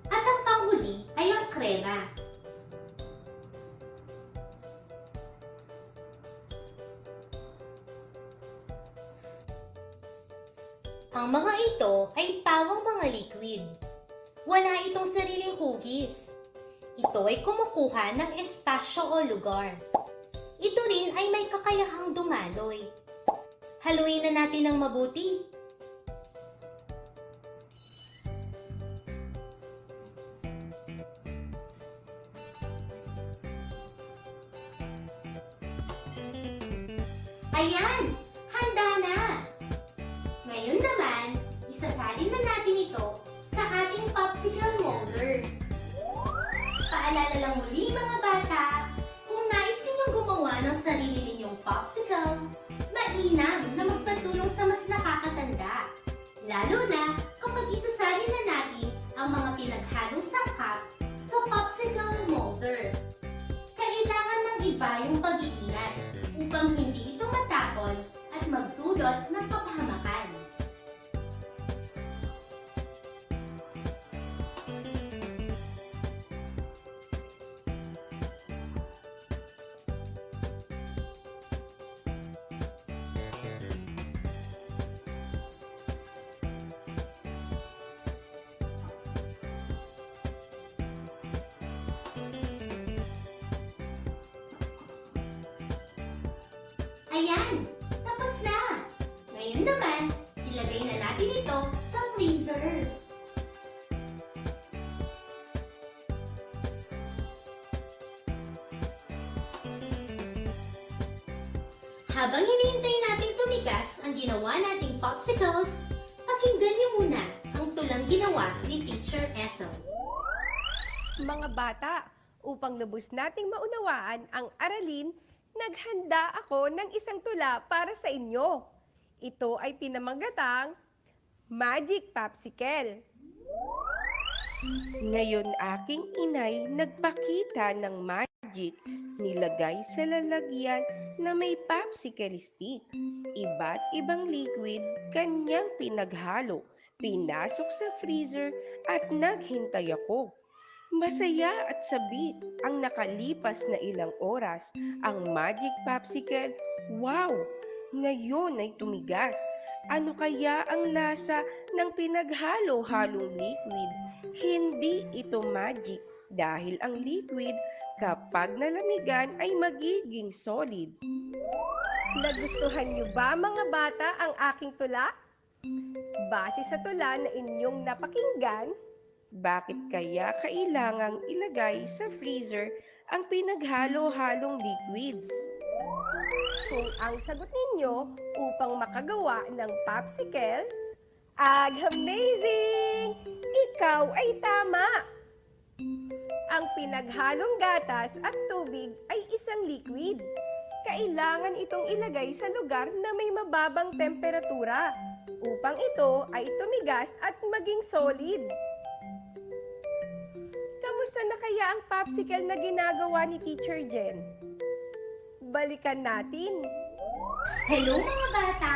At ang panghuli ay ang krema. Ang mga ito ay pawang mga liquid. Wala itong sariling hugis. Ito ay kumukuha ng espasyo o lugar. Ito rin ay may kakayahang dumaloy. Haluin na natin ng mabuti. Ayan! Handa na! Ngayon naman, isasalin na natin ito sa ating popsicle molder. Paalala lang muli mga bata, kung nais ninyong gumawa ng sarili ninyong popsicle, mainam na magpatulong sa mas nakakatanda. Lalo na kapag isasalin na natin ang mga pinaghalong sangkap sa popsicle molder. Kailangan ng iba yung pag-iingat upang hindi ito matapon at magdulot ng kapahamakan. Ayan! Tapos na! Ngayon naman, ilagay na natin ito sa freezer. Habang hinihintay natin tumigas ang ginawa nating popsicles, pakinggan niyo muna ang tulang ginawa ni Teacher Ethel. Mga bata, upang lubos nating maunawaan ang aralin, naghanda ako ng isang tula para sa inyo. Ito ay pinamagatang Magic Popsicle. Ngayon aking inay nagpakita ng magic, nilagay sa lalagyan na may popsicle stick. Iba't ibang liquid kanyang pinaghalo, pinasok sa freezer at naghintay ako. Masaya at sabik ang nakalipas na ilang oras. Ang magic popsicle, wow! Ngayon ay tumigas. Ano kaya ang lasa ng pinaghalo-halong liquid? Hindi ito magic dahil ang liquid kapag nalamigan ay magiging solid. Nagustuhan niyo ba mga bata ang aking tula? Base sa tula na inyong napakinggan, bakit kaya kailangang ilagay sa freezer ang pinaghalo-halong liquid? Kung ang sagot ninyo upang makagawa ng popsicles, amazing! Ikaw ay tama! Ang pinaghalong gatas at tubig ay isang liquid. Kailangan itong ilagay sa lugar na may mababang temperatura upang ito ay tumigas at maging solid. Kamusta na kaya ang popsicle na ginagawa ni Teacher Jen? Balikan natin. Hello mga bata!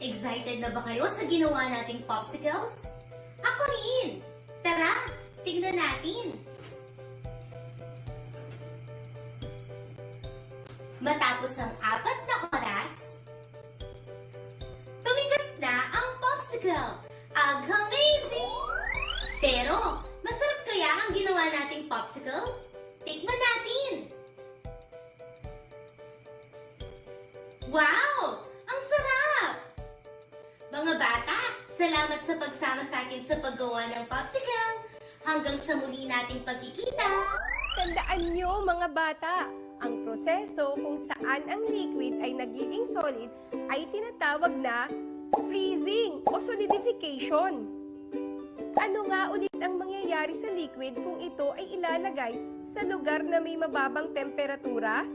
Excited na ba kayo sa ginawa nating popsicles? Ako rin! Tara, tingnan natin! Matapos ang 4 na oras, tumigas na ang popsicle. Amazing! Pero, masarap kaya ang ginawa nating popsicle? Tikman natin! Wow! Ang sarap! Mga bata, salamat sa pagsama sa akin sa paggawa ng popsicle. Hanggang sa muli nating pagkikita. Tandaan nyo mga bata, ang proseso kung saan ang liquid ay nagiging solid ay tinatawag na freezing o solidification. Ano nga ulit ang mangyayari sa liquid kung ito ay ilalagay sa lugar na may mababang temperatura?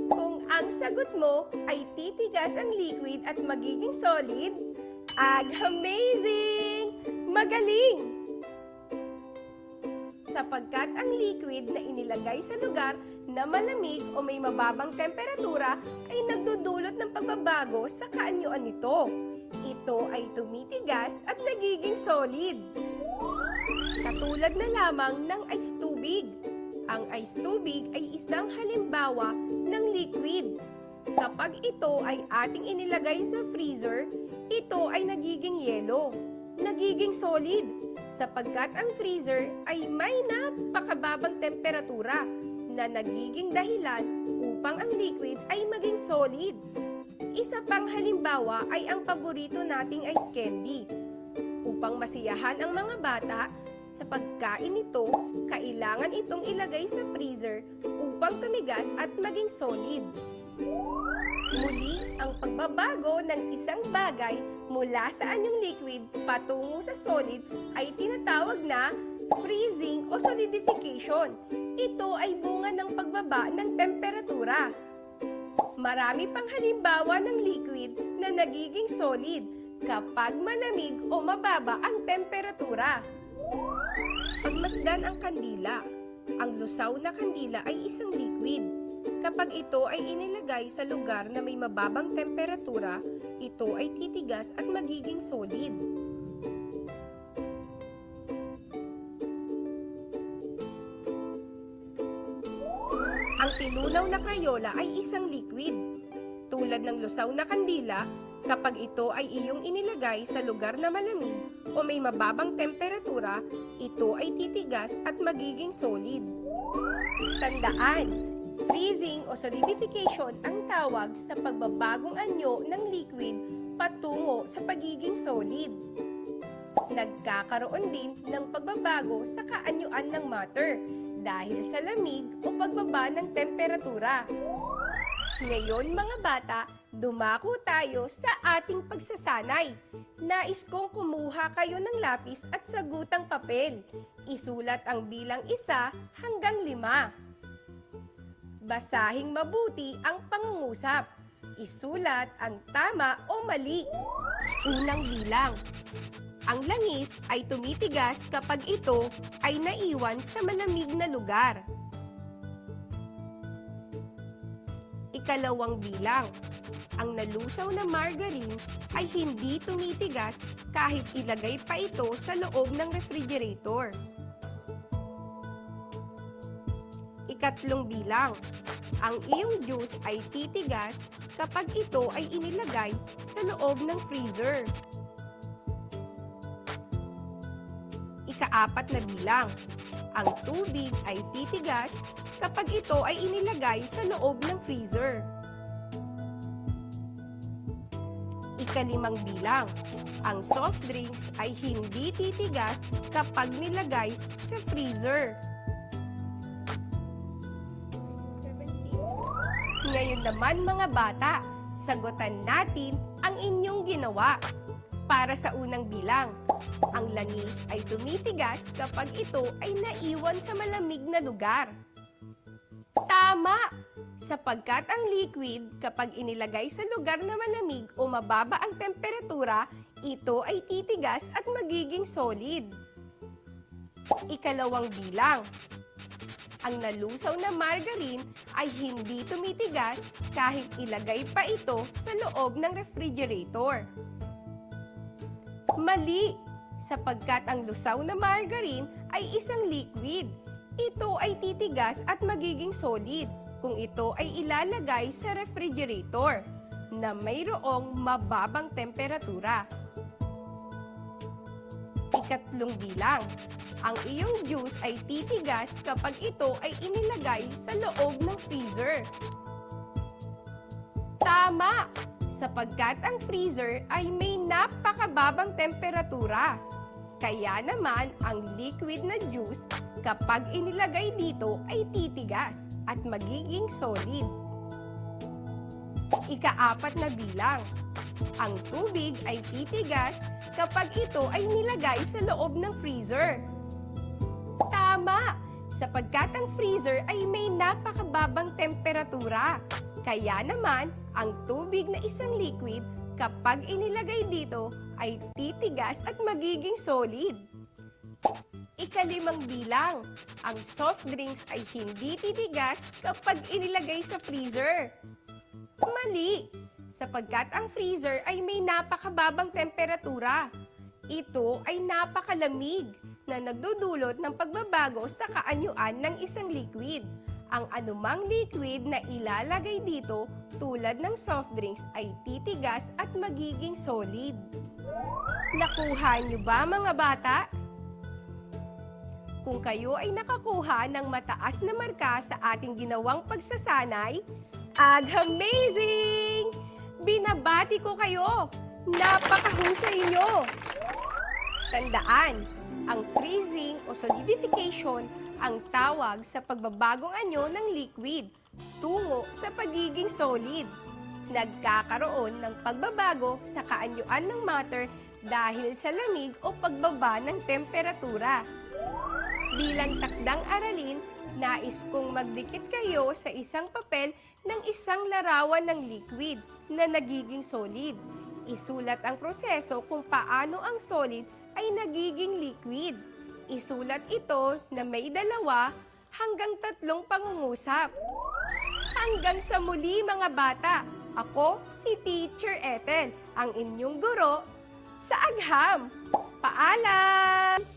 Kung ang sagot mo ay titigas ang liquid at magiging solid, amazing! Magaling! Sapagkat ang liquid na inilagay sa lugar na malamig o may mababang temperatura ay nagdudulot ng pagbabago sa kaanyuan nito. Ito ay tumitigas at nagiging solid. Katulad na lamang ng ice tubig. Ang ice tubig ay isang halimbawa ng liquid. Kapag ito ay ating inilagay sa freezer, ito ay nagiging yelo, nagiging solid. Sapagkat ang freezer ay may napakababang temperatura na nagiging dahilan upang ang liquid ay maging solid. Isa pang halimbawa ay ang paborito nating ice candy. Upang masiyahan ang mga bata, sa pagkain nito, kailangan itong ilagay sa freezer upang tumigas at maging solid. Muli, ang pagbabago ng isang bagay mula sa anyong liquid patungo sa solid ay tinatawag na freezing o solidification. Ito ay bunga ng pagbaba ng temperatura. Marami pang halimbawa ng liquid na nagiging solid kapag malamig o mababa ang temperatura. Pagmasdan ang kandila. Ang lusaw na kandila ay isang liquid. Kapag ito ay inilagay sa lugar na may mababang temperatura, ito ay titigas at magiging solid. Ang tinunaw na Crayola ay isang liquid. Tulad ng lusaw na kandila, kapag ito ay iyong inilagay sa lugar na malamig o may mababang temperatura, ito ay titigas at magiging solid. Tandaan! Freezing o solidification ang tawag sa pagbabagong anyo ng liquid patungo sa pagiging solid. Nagkakaroon din ng pagbabago sa kaanyuan ng matter dahil sa lamig o pagbaba ng temperatura. Ngayon mga bata, dumako tayo sa ating pagsasanay. Nais kong kumuha kayo ng lapis at sagutang papel. Isulat ang bilang 1 hanggang 5. Basahin mabuti ang pangungusap. Isulat ang tama o mali. Unang bilang. Ang langis ay tumitigas kapag ito ay naiwan sa malamig na lugar. Ikalawang bilang. Ang nalusaw na margarine ay hindi tumitigas kahit ilagay pa ito sa loob ng refrigerator. Ikatlong bilang. Ang iyong juice ay titigas kapag ito ay inilagay sa loob ng freezer. Ikaapat na bilang. Ang tubig ay titigas kapag ito ay inilagay sa loob ng freezer. Ikalimang bilang. Ang soft drinks ay hindi titigas kapag nilagay sa freezer. Ngayon naman mga bata, sagutan natin ang inyong ginawa. Para sa unang bilang, ang langis ay tumitigas kapag ito ay naiwan sa malamig na lugar. Tama! Sapagkat ang liquid, kapag inilagay sa lugar na malamig o mababa ang temperatura, ito ay titigas at magiging solid. Ikalawang bilang. Ang nalusaw na margarine ay hindi tumitigas kahit ilagay pa ito sa loob ng refrigerator. Mali! Sapagkat ang lusaw na margarine ay isang liquid. Ito ay titigas at magiging solid kung ito ay ilalagay sa refrigerator na mayroong mababang temperatura. Ikatlong bilang, ang iyong juice ay titigas kapag ito ay inilagay sa loob ng freezer. Tama! Sapagkat ang freezer ay may napakababang temperatura. Kaya naman ang liquid na juice kapag inilagay dito ay titigas at magiging solid. Ika-4 na bilang, ang tubig ay titigas kapag ito ay nilagay sa loob ng freezer. Tama! Sapagkat ang freezer ay may napakababang temperatura. Kaya naman, ang tubig na isang liquid kapag inilagay dito ay titigas at magiging solid. Ika-5 bilang, ang soft drinks ay hindi titigas kapag inilagay sa freezer. Mali! Sapagkat ang freezer ay may napakababang temperatura. Ito ay napakalamig na nagdudulot ng pagbabago sa kaanyuan ng isang liquid. Ang anumang liquid na ilalagay dito tulad ng soft drinks ay titigas at magiging solid. Nakuha niyo ba mga bata? Kung kayo ay nakakuha ng mataas na marka sa ating ginawang pagsasanay, amazing! Binabati ko kayo! Napakahusay niyo! Tandaan, ang freezing o solidification ang tawag sa pagbabagong anyo ng liquid tungo sa pagiging solid. Nagkakaroon ng pagbabago sa kaanyuan ng matter dahil sa lamig o pagbaba ng temperatura. Bilang takdang aralin, nais kong magdikit kayo sa isang papel ng isang larawan ng liquid na nagiging solid. Isulat ang proseso kung paano ang solid ay nagiging liquid. Isulat ito na may 2 hanggang 3 pangungusap. Hanggang sa muli mga bata, ako si Teacher Ethel, ang inyong guro sa agham. Paalam!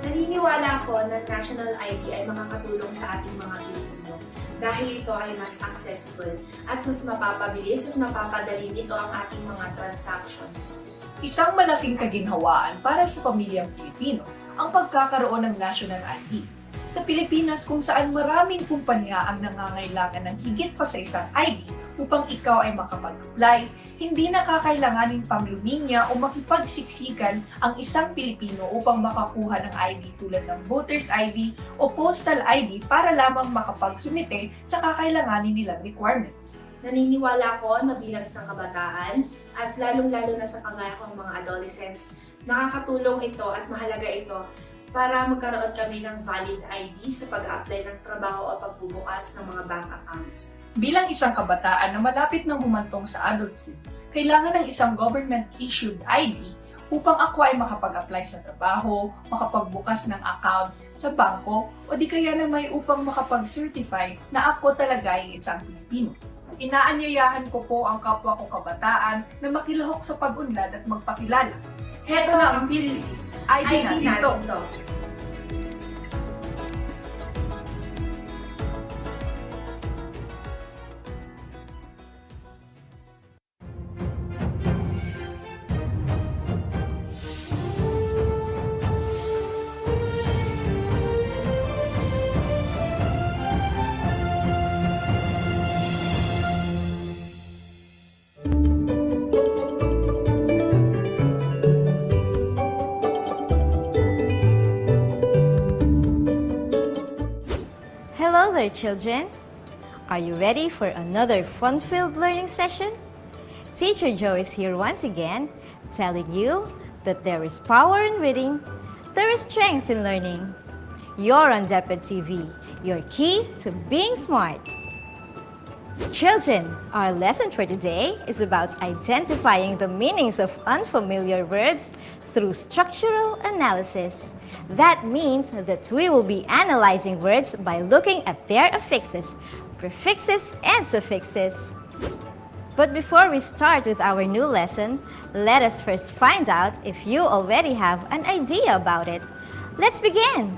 Naniniwala ako na National ID ay makakatulong sa ating mga Pilipino dahil ito ay mas accessible at mas mapapabilis at mapapadali nito ang ating mga transactions. Isang malaking kaginhawaan para sa pamilyang Pilipino ang pagkakaroon ng National ID. Sa Sa Pilipinas kung saan maraming kumpanya ang nangangailangan ng higit pa sa isang ID upang ikaw ay makapag-apply, hindi na kakailanganin pang luminya o makipagsiksikan ang isang Pilipino upang makakuha ng ID tulad ng Voter's ID o Postal ID para lamang makapagsumite sa kakailanganin nilang requirements. Naniniwala ako na bilang isang kabataan at lalong-lalo na sa kagaya kong mga adolescents, nakakatulong ito at mahalaga ito para magkaroon kami ng valid ID sa pag-apply ng trabaho o pagbubukas ng mga bank accounts. Bilang isang kabataan na malapit nang humantong sa adulthood, kailangan ng isang government-issued ID upang ako ay makapag-apply sa trabaho, makapagbukas ng account sa bangko, o di kaya na may upang makapag-certify na ako talaga ay isang Pilipino. Inaanyayahan ko po ang kapwa ko kabataan na makilahok sa pag-unlad at magpakilala. Heto na ang PhilSys, ID natin to. Hello there, children. Are you ready for another fun-filled learning session? Teacher Joe is here once again, telling you that there is power in reading, there is strength in learning. You're on DEPED TV, your key to being smart. Children, our lesson for today is about identifying the meanings of unfamiliar words through structural analysis. That means that we will be analyzing words by looking at their affixes, prefixes, and suffixes. But before we start with our new lesson, let us first find out if you already have an idea about it. Let's begin!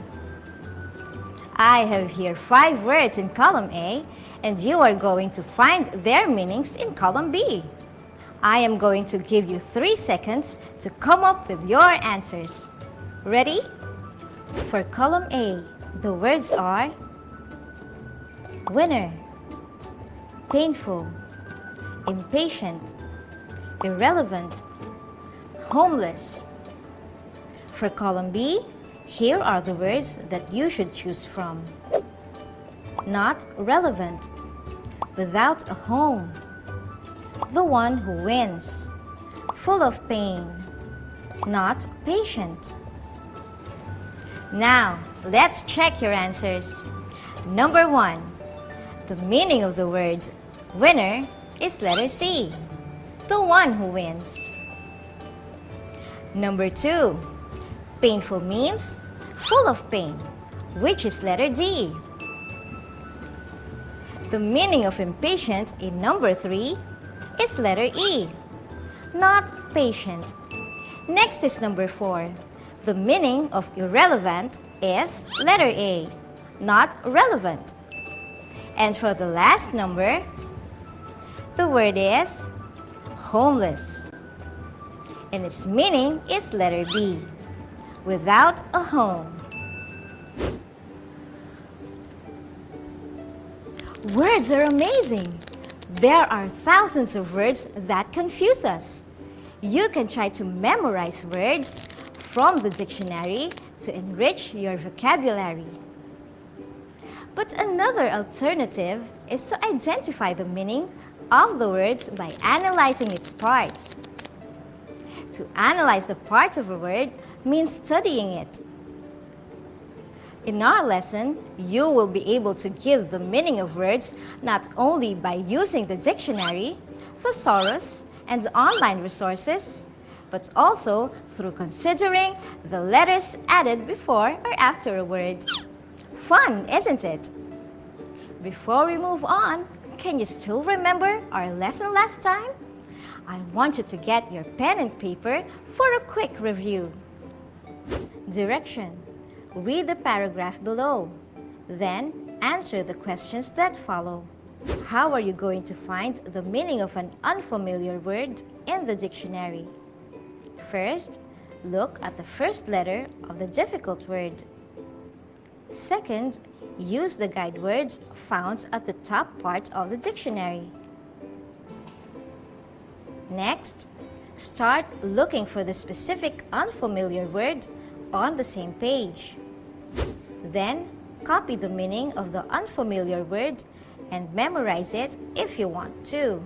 I have here 5 words in column A, and you are going to find their meanings in column B. I am going to give you 3 seconds to come up with your answers. Ready? For column A, the words are winner, painful, impatient, irrelevant, homeless. For column B, here are the words that you should choose from. Not relevant, without a home, the one who wins, full of pain, not patient. Now, let's check your answers. Number 1, the meaning of the word winner is letter C, the one who wins. Number 2, painful means full of pain, which is letter D. The meaning of impatient in number 3 is letter E, not patient. Next is number 4. The meaning of irrelevant is letter A, not relevant. And for the last number, the word is homeless. And its meaning is letter B, without a home. Words are amazing. There are thousands of words that confuse us. You can try to memorize words from the dictionary to enrich your vocabulary. But another alternative is to identify the meaning of the words by analyzing its parts. To analyze the parts of a word means studying it. In our lesson, you will be able to give the meaning of words not only by using the dictionary, thesaurus, and online resources, but also through considering the letters added before or after a word. Fun, isn't it? Before we move on, can you still remember our lesson last time? I want you to get your pen and paper for a quick review. Direction. Read the paragraph below. Then, answer the questions that follow. How are you going to find the meaning of an unfamiliar word in the dictionary? First, look at the first letter of the difficult word. Second, use the guide words found at the top part of the dictionary. Next, start looking for the specific unfamiliar word on the same page. Then, copy the meaning of the unfamiliar word and memorize it if you want to.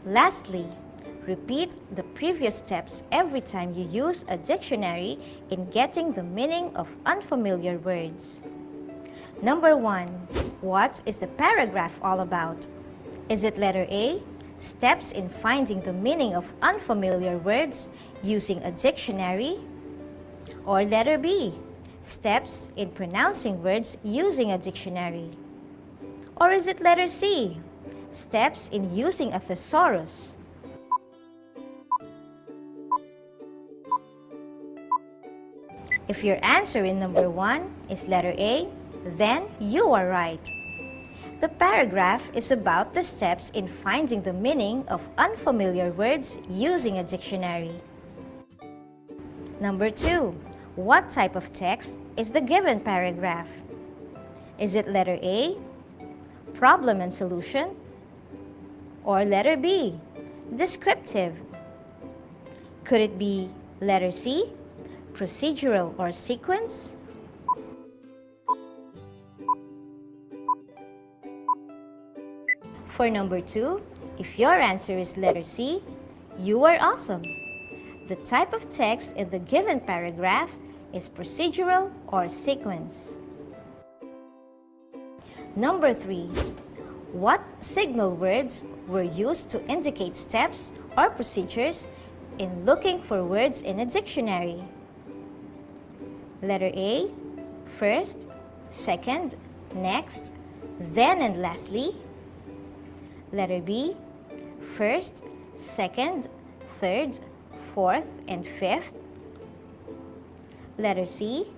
Lastly, repeat the previous steps every time you use a dictionary in getting the meaning of unfamiliar words. Number 1. What is the paragraph all about? Is it letter A, steps in finding the meaning of unfamiliar words using a dictionary? Or letter B, steps in pronouncing words using a dictionary? Or is it letter C, steps in using a thesaurus? If your answer in number 1 is letter A, then you are right. The paragraph is about the steps in finding the meaning of unfamiliar words using a dictionary. Number 2. What type of text is the given paragraph? Is it letter A, problem and solution? Or letter B, descriptive? Could it be letter C, procedural or sequence? For number 2, if your answer is letter C, you are awesome. The type of text in the given paragraph is procedural or sequence. Number 3, what signal words were used to indicate steps or procedures in looking for words in a dictionary? Letter A, first, second, next, then and lastly. Letter B, first, second, third, fourth, and fifth. Letter C,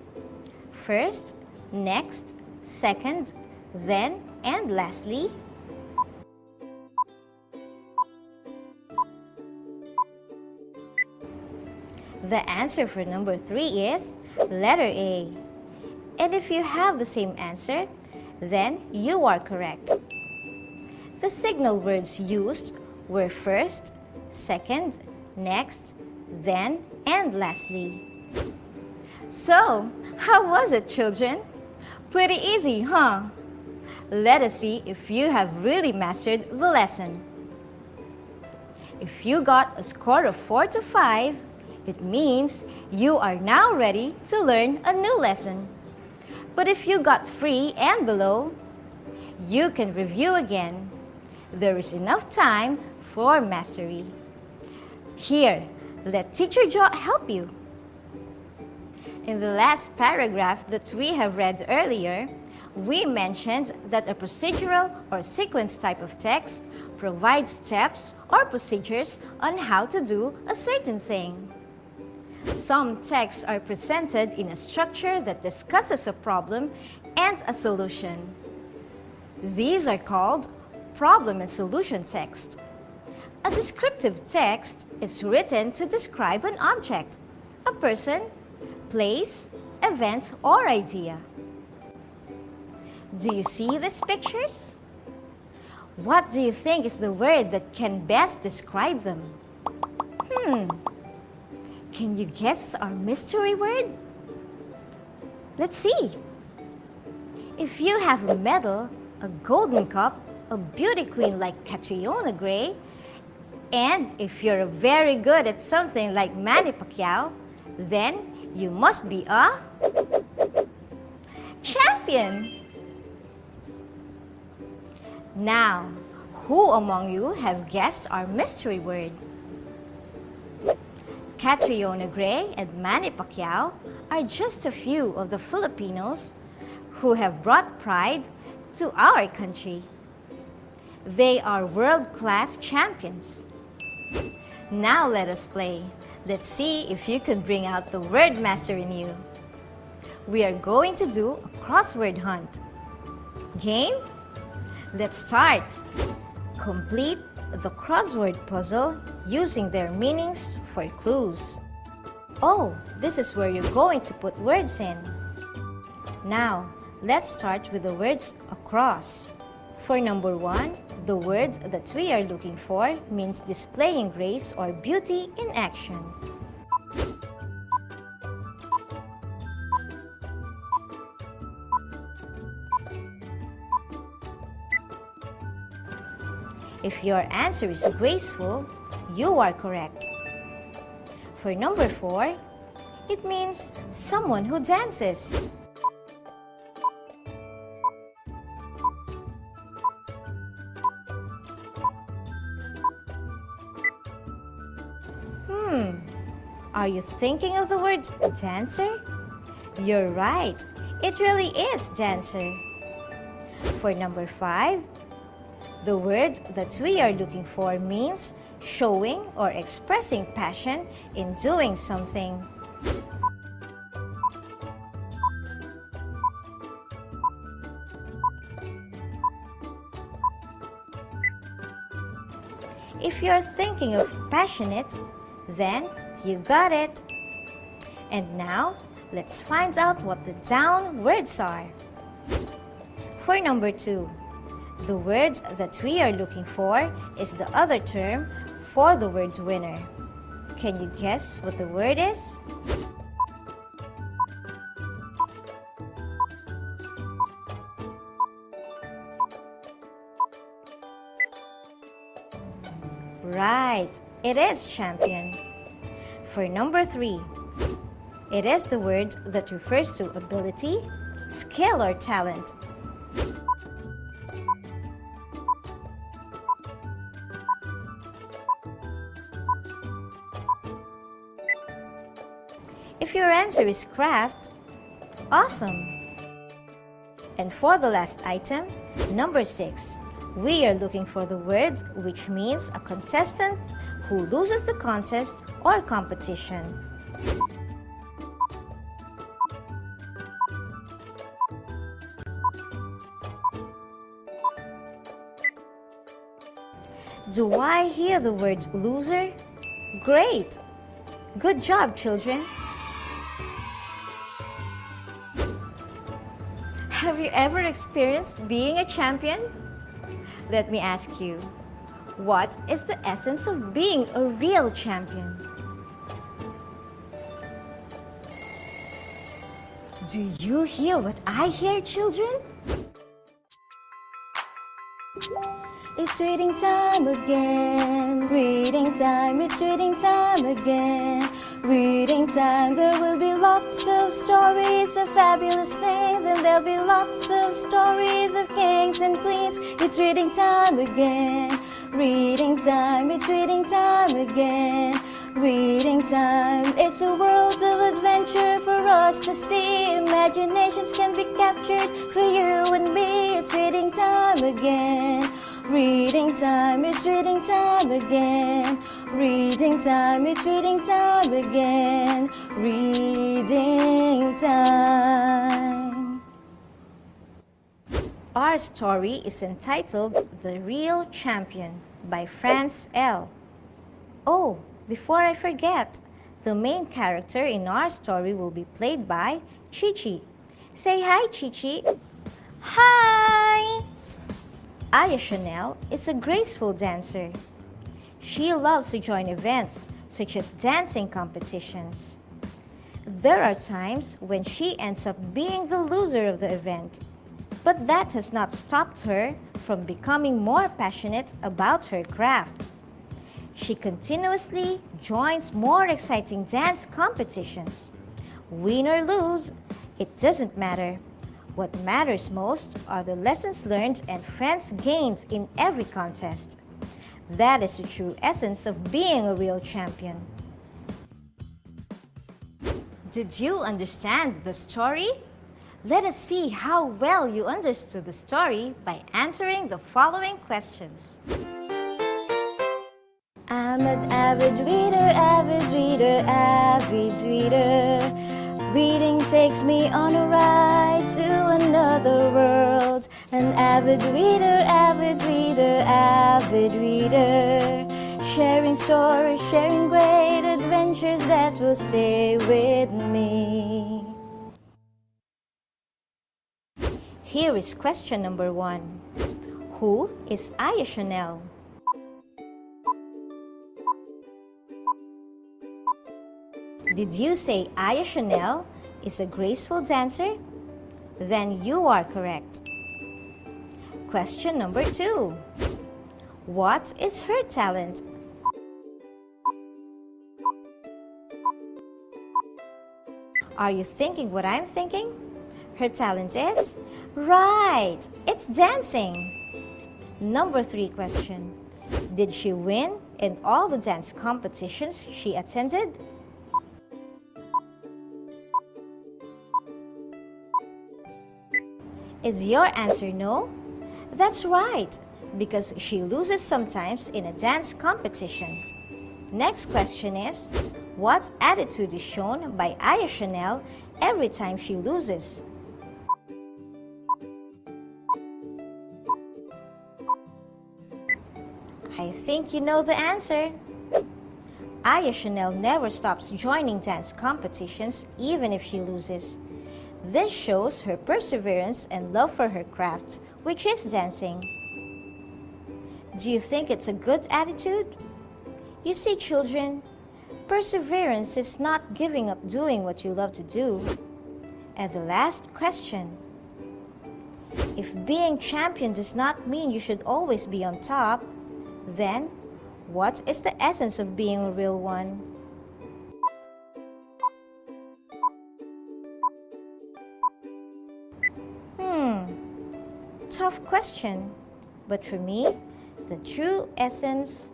first, next, second, then, and lastly. The answer for number 3 is letter A. And if you have the same answer, then you are correct. The signal words used were first, second, next, then, and lastly. So, how was it, children? Pretty easy, huh? Let us see if you have really mastered the lesson. If you got a score of 4 to 5, it means you are now ready to learn a new lesson. But if you got 3 and below, you can review again. There is enough time for mastery. Here, let Teacher Jo help you. In the last paragraph that we have read earlier, we mentioned that a procedural or sequence type of text provides steps or procedures on how to do a certain thing. Some texts are presented in a structure that discusses a problem and a solution. These are called problem and solution text. A descriptive text is written to describe an object, a person, place, event, or idea. Do you see these pictures? What do you think is the word that can best describe them? Can you guess our mystery word? Let's see. If you have a medal, a golden cup, a beauty queen like Catriona Gray, and if you're very good at something like Manny Pacquiao, then you must be a champion. Now, who among you have guessed our mystery word? Catriona Gray and Manny Pacquiao are just a few of the Filipinos who have brought pride to our country. They are world-class champions. Now let us play. Let's see if you can bring out the word master in you. We are going to do a crossword hunt. Game? Let's start. Complete the crossword puzzle using their meanings for clues. Oh, this is where you're going to put words in. Now, let's start with the words across. For number 1, the word that we are looking for means displaying grace or beauty in action. If your answer is graceful, you are correct. For number 4, it means someone who dances. Are you thinking of the word dancer? You're right. It really is dancer. For number 5, the word that we are looking for means showing or expressing passion in doing something. If you're thinking of passionate, then you got it. And now, let's find out what the down words are. For number 2, the word that we are looking for is the other term for the word winner. Can you guess what the word is? Right, it is champion. For number 3, it is the word that refers to ability, skill, or talent. If your answer is craft, awesome! And for the last item, number 6, we are looking for the word which means a contestant who loses the contest or competition. Do I hear the word loser? Great! Good job, children! Have you ever experienced being a champion? Let me ask you, what is the essence of being a real champion? Do you hear what I hear, children? It's reading time again, reading time, it's reading time again. Reading time, there will be lots of stories of fabulous things, and there'll be lots of stories of kings and queens. It's reading time again, reading time, it's reading time again. Reading time, it's a world of adventure for us to see. Imaginations can be captured for you and me. It's reading time again. Reading time, it's reading time again. Reading time, it's reading time again. Reading time. Our story is entitled The Real Champion by France L. Oh, before I forget, the main character in our story will be played by Chichi. Say hi, Chichi. Hi! Aya Chanel is a graceful dancer. She loves to join events such as dancing competitions. There are times when she ends up being the loser of the event, but that has not stopped her from becoming more passionate about her craft. She continuously joins more exciting dance competitions. Win or lose, it doesn't matter. What matters most are the lessons learned and friends gained in every contest. That is the true essence of being a real champion. Did you understand the story? Let us see how well you understood the story by answering the following questions. I'm an avid reader, avid reader, avid reader. Reading takes me on a ride to another world. An avid reader, avid reader, avid reader. Sharing stories, sharing great adventures that will stay with me. Here is question number 1. Who is Aya Chanel? Did you say Aya Chanel is a graceful dancer? Then you are correct. Question number 2. What is her talent? Are you thinking what I'm thinking? Her talent is? Right! It's dancing! Number 3 question. Did she win in all the dance competitions she attended? Is your answer no? That's right, because she loses sometimes in a dance competition. Next question is, what attitude is shown by Aya Chanel every time she loses? I think you know the answer. Aya Chanel never stops joining dance competitions even if she loses. This shows her perseverance and love for her craft, which is dancing. Do you think it's a good attitude? You see, children, perseverance is not giving up doing what you love to do. And the last question. If being champion does not mean you should always be on top, then what is the essence of being a real one? Tough question. But for me, the true essence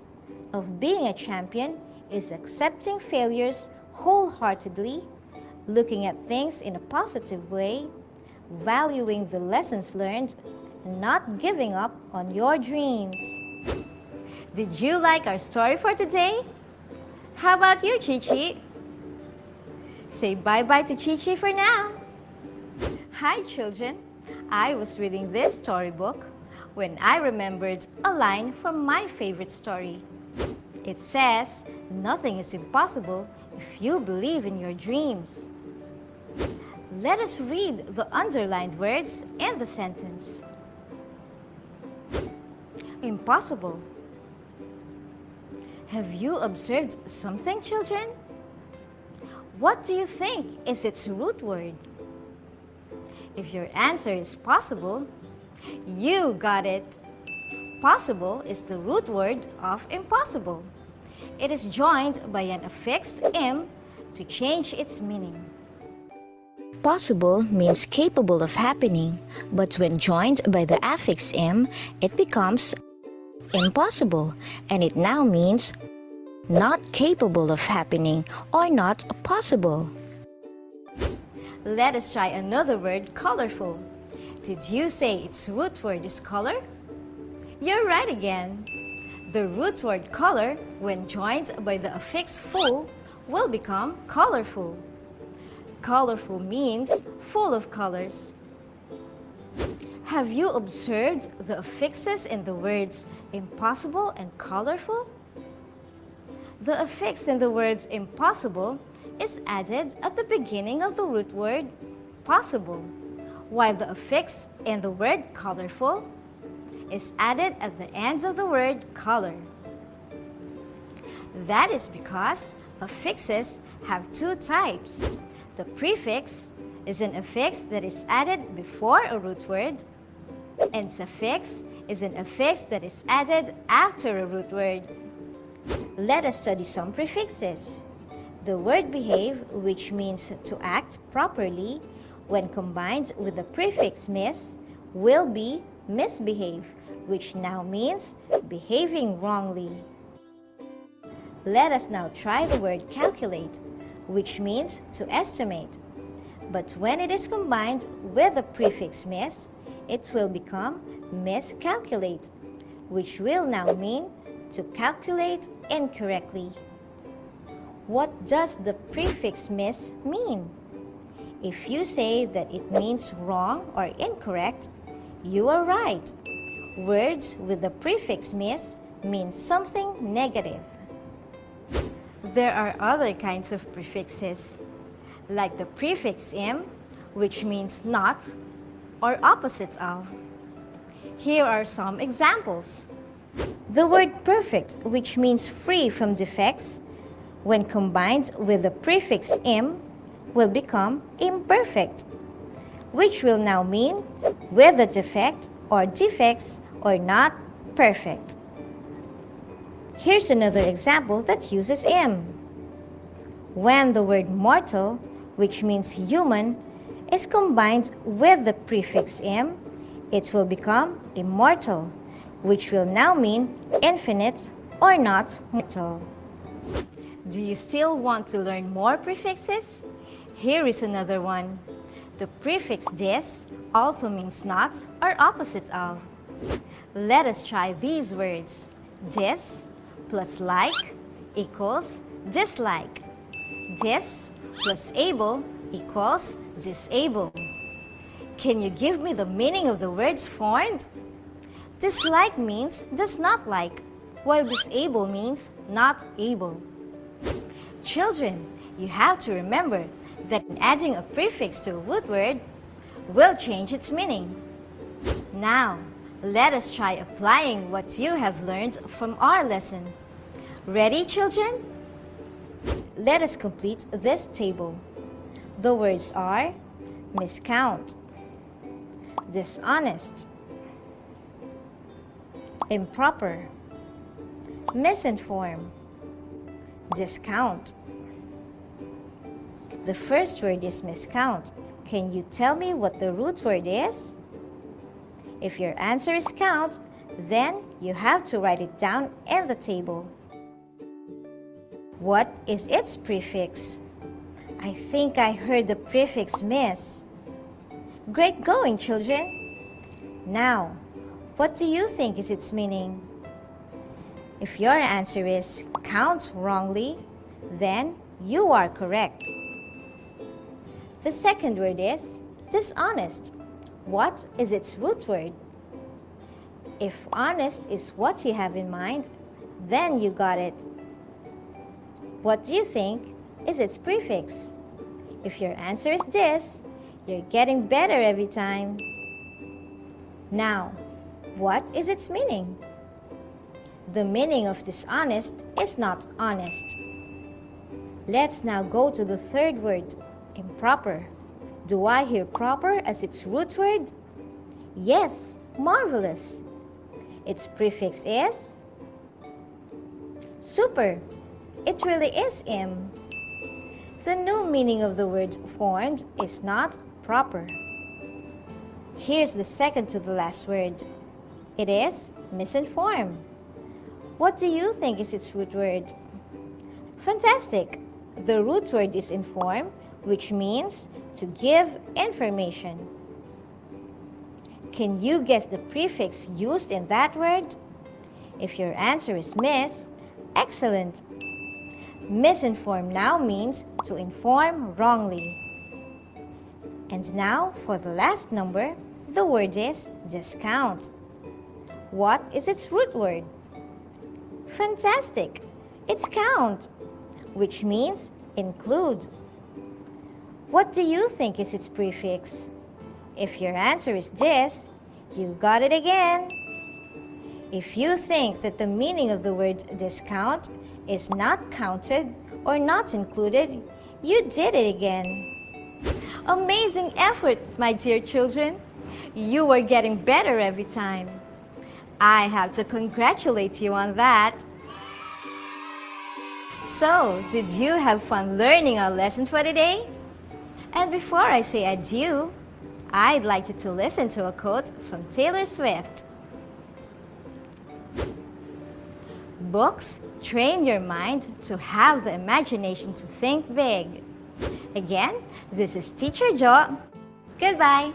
of being a champion is accepting failures wholeheartedly, looking at things in a positive way, valuing the lessons learned, and not giving up on your dreams. Did you like our story for today? How about you, Chi-Chi? Say bye-bye to Chi-Chi for now. Hi, children. I was reading this storybook when I remembered a line from my favorite story. It says, "Nothing is impossible if you believe in your dreams." Let us read the underlined words in the sentence. Impossible. Have you observed something, children? What do you think is its root word? If your answer is possible, you got it. Possible is the root word of impossible. It is joined by an affixed "im" to change its meaning. Possible means capable of happening, but when joined by the affix "im", it becomes impossible, and it now means not capable of happening or not possible. Let us try another word, colorful. Did you say its root word is color? You're right again. The root word color, when joined by the affix "full", will become colorful. Colorful means full of colors. Have you observed the affixes in the words impossible and colorful? The affix in the words impossible is added at the beginning of the root word possible, while the affix in the word colorful is added at the ends of the word color. That is because affixes have two types. The prefix is an affix that is added before a root word, and suffix is an affix that is added after a root word. Let us study some prefixes. The word behave, which means to act properly, when combined with the prefix "mis", will be misbehave, which now means behaving wrongly. Let us now try the word calculate, which means to estimate. But when it is combined with the prefix "mis", it will become miscalculate, which will now mean to calculate incorrectly. What does the prefix "mis" mean? If you say that it means wrong or incorrect, you are right. Words with the prefix "mis" mean something negative. There are other kinds of prefixes, like the prefix "im", which means not, or opposites of. Here are some examples. The word perfect, which means free from defects, when combined with the prefix im, will become imperfect, which will now mean with a defect or defects or not perfect. Here's another example that uses im. When the word mortal, which means human, is combined with the prefix im, it will become immortal, which will now mean infinite or not mortal. Do you still want to learn more prefixes? Here is another one. The prefix dis also means not or opposite of. Let us try these words. Dis plus like equals dislike. Dis plus able equals disable. Can you give me the meaning of the words formed? Dislike means does not like, while disable means not able. Children, you have to remember that adding a prefix to a root word will change its meaning. Now, let us try applying what you have learned from our lesson. Ready, children? Let us complete this table. The words are miscount, dishonest, improper, misinform, discount. The first word is miscount. Can you tell me what the root word is? If your answer is count, then you have to write it down in the table. What is its prefix? I think I heard the prefix miss. Great going, children. Now, what do you think is its meaning? If your answer is count wrongly, then you are correct. The second word is dishonest. What is its root word? If honest is what you have in mind, then you got it. What do you think is its prefix? If your answer is this, you're getting better every time. Now, what is its meaning? The meaning of dishonest is not honest. Let's now go to the third word, improper. Do I hear proper as its root word? Yes, marvelous. Its prefix is super. It really is im. The new meaning of the word formed is not proper. Here's the second to the last word. It is misinform. What do you think is its root word? Fantastic! The root word is inform, which means to give information. Can you guess the prefix used in that word? If your answer is miss, excellent! Misinform now means to inform wrongly. And now, for the last number, the word is discount. What is its root word? Fantastic! It's count, which means include. What do you think is its prefix? If your answer is this, you got it again. If you think that the meaning of the word discount is not counted or not included, you did it again. Amazing effort, my dear children. You are getting better every time. I have to congratulate you on that. So, did you have fun learning our lesson for today? And before I say adieu, I'd like you to listen to a quote from Taylor Swift. Books train your mind to have the imagination to think big. Again, this is Teacher Jo. Goodbye.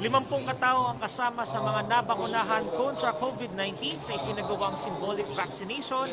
50 katao ang kasama sa mga nabakunahan kontra COVID-19 sa isinagawang symbolic vaccination